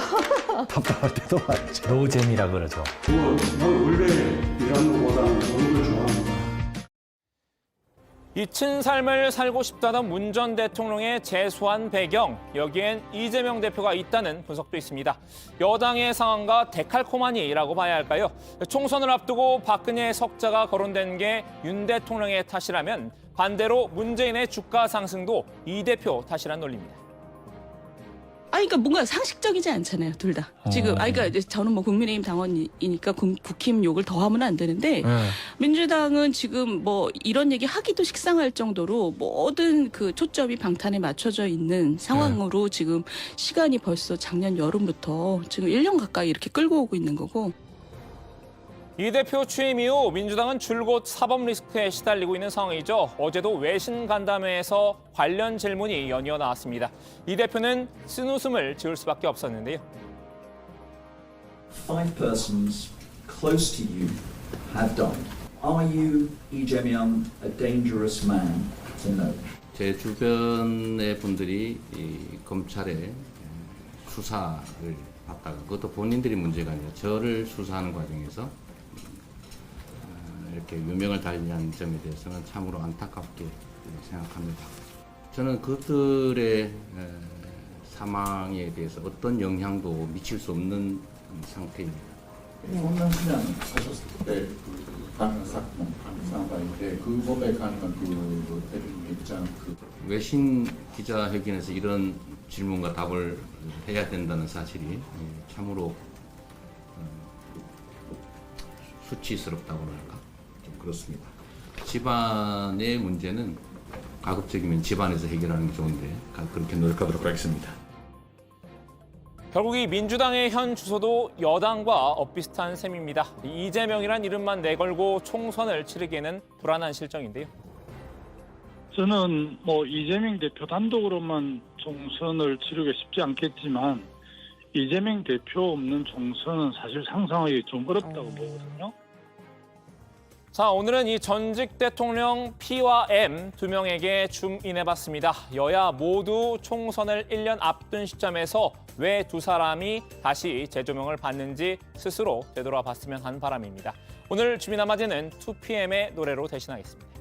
답답할 때도 많죠. 노잼이라 그러죠. 원래 일하는 것보다 노는 걸 좋아합니다. 잊힌 삶을 살고 싶다던 문 전 대통령의 재수한 배경, 여기엔 이재명 대표가 있다는 분석도 있습니다. 여당의 상황과 데칼코마니라고 봐야 할까요? 총선을 앞두고 박근혜의 석자가 거론된 게 윤 대통령의 탓이라면 반대로 문재인의 주가 상승도 이 대표 탓이란 논리입니다. 그러니까 뭔가 상식적이지 않잖아요, 둘 다. 지금, 그러니까 이제 저는 뭐 국민의힘 당원이니까 국힘 욕을 더 하면 안 되는데, 민주당은 지금 뭐 이런 얘기 하기도 식상할 정도로 모든 그 초점이 방탄에 맞춰져 있는 상황으로 지금 시간이 벌써 작년 여름부터 지금 1년 가까이 이렇게 끌고 오고 있는 거고. 이 대표 취임 이후 민주당은 줄곧 사법 리스크에 시달리고 있는 상황이죠. 어제도 외신 간담회에서 관련 질문이 연이어 나왔습니다. 이 대표는 쓴웃음을 지을 수밖에 없었는데요. 5 persons close to you have died. Are you, Lee Jae-myung, a dangerous man to know? 제 주변의 분들이 이 검찰의 수사를 받다가 그것도 본인들이 문제가 아니라 저를 수사하는 과정에서 이렇게 유명을 달리한 점에 대해서는 참으로 안타깝게 생각합니다. 저는 그들의 사망에 대해서 어떤 영향도 미칠 수 없는 상태입니다. 성남시장 하셨을 때 가능한 상황일 때 그 법에 관한 그 대표님 입장 외신 기자회견에서 이런 질문과 답을 해야 된다는 사실이 참으로 수치스럽다고나 할까? 좀 그렇습니다. 집안의 문제는 가급적이면 집안에서 해결하는 게 좋은데 그렇게 노력하도록 하겠습니다. 결국 이 민주당의 현 주소도 여당과 엇비슷한 셈입니다. 이재명이란 이름만 내걸고 총선을 치르기에는 불안한 실정인데요. 저는 뭐 이재명 대표 단독으로만 총선을 치르기 쉽지 않겠지만 이재명 대표 없는 총선은 사실 상상하기 좀 어렵다고 보거든요. 자, 오늘은 이 전직 대통령 P와 M 두 명에게 줌인해봤습니다. 여야 모두 총선을 1년 앞둔 시점에서 왜 두 사람이 다시 재조명을 받는지 스스로 되돌아봤으면 하는 바람입니다. 오늘 줌인한마디는 2PM의 노래로 대신하겠습니다.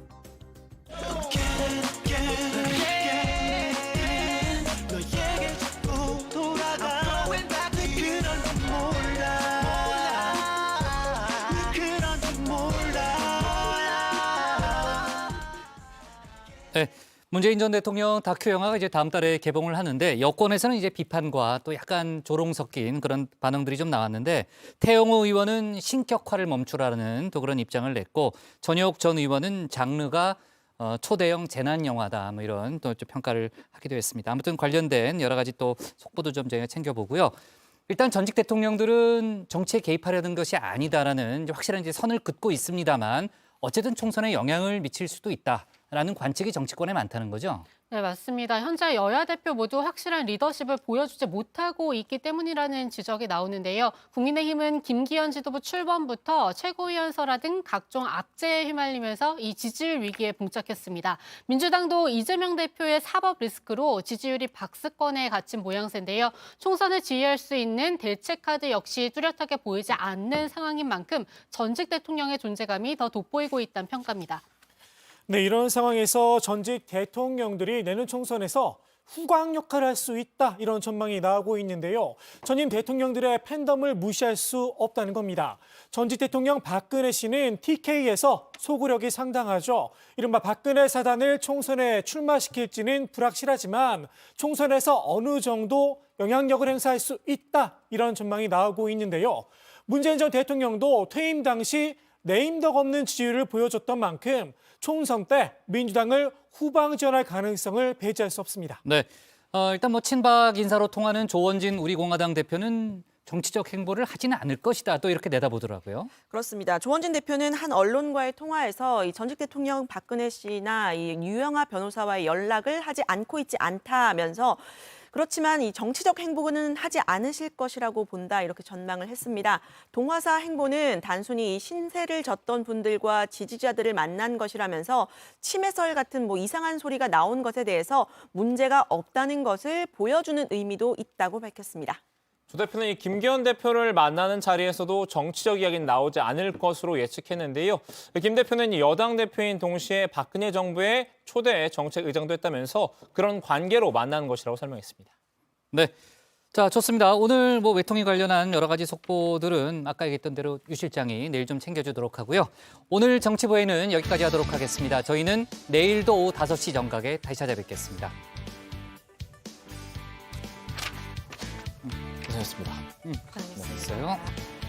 네, 문재인 전 대통령 다큐 영화가 이제 다음 달에 개봉을 하는데 여권에서는 이제 비판과 또 약간 조롱 섞인 그런 반응들이 좀 나왔는데 태영호 의원은 신격화를 멈추라는 또 그런 입장을 냈고 전효옥 전 의원은 장르가 초대형 재난 영화다 뭐 이런 또 평가를 하기도 했습니다. 아무튼 관련된 여러 가지 또 속보도 좀 저희가 챙겨보고요. 일단 전직 대통령들은 정치에 개입하려는 것이 아니다라는 확실한 이제 선을 긋고 있습니다만 어쨌든 총선에 영향을 미칠 수도 있다라는 관측이 정치권에 많다는 거죠. 네, 맞습니다. 현재 여야 대표 모두 확실한 리더십을 보여주지 못하고 있기 때문이라는 지적이 나오는데요. 국민의힘은 김기현 지도부 출범부터 최고위원설화 등 각종 악재에 휘말리면서 이 지지율 위기에 봉착했습니다. 민주당도 이재명 대표의 사법 리스크로 지지율이 박스권에 갇힌 모양새인데요. 총선을 지휘할 수 있는 대책 카드 역시 뚜렷하게 보이지 않는 상황인 만큼 전직 대통령의 존재감이 더 돋보이고 있다는 평가입니다. 네, 이런 상황에서 전직 대통령들이 내년 총선에서 후광 역할을 할 수 있다 이런 전망이 나오고 있는데요. 전임 대통령들의 팬덤을 무시할 수 없다는 겁니다. 전직 대통령 박근혜 씨는 TK에서 소구력이 상당하죠. 이른바 박근혜 사단을 총선에 출마시킬지는 불확실하지만 총선에서 어느 정도 영향력을 행사할 수 있다 이런 전망이 나오고 있는데요. 문재인 전 대통령도 퇴임 당시 내임덕 없는 지지율을 보여줬던 만큼 총선 때 민주당을 후방 지원할 가능성을 배제할 수 없습니다. 네, 일단 뭐 친박 인사로 통하는 조원진 우리공화당 대표는 정치적 행보를 하지는 않을 것이다. 또 이렇게 내다보더라고요. 그렇습니다. 조원진 대표는 한 언론과의 통화에서 이 전직 대통령 박근혜 씨나 이 유영하 변호사와의 연락을 하지 않고 있지 않다면서 그렇지만 이 정치적 행보는 하지 않으실 것이라고 본다 이렇게 전망을 했습니다. 동화사 행보는 단순히 신세를 졌던 분들과 지지자들을 만난 것이라면서 치매설 같은 뭐 이상한 소리가 나온 것에 대해서 문제가 없다는 것을 보여주는 의미도 있다고 밝혔습니다. 조 대표는 이 김기현 대표를 만나는 자리에서도 정치적 이야기는 나오지 않을 것으로 예측했는데요. 김 대표는 여당 대표인 동시에 박근혜 정부의 초대 정책 의장도 했다면서 그런 관계로 만나는 것이라고 설명했습니다. 네, 자 좋습니다. 오늘 뭐 외통위 관련한 여러 가지 속보들은 아까 얘기했던 대로 유 실장이 내일 좀 챙겨주도록 하고요. 오늘 정치부에는 여기까지 하도록 하겠습니다. 저희는 내일도 오후 5시 정각에 다시 찾아뵙겠습니다. 고생하셨습니다. 고생하셨어요.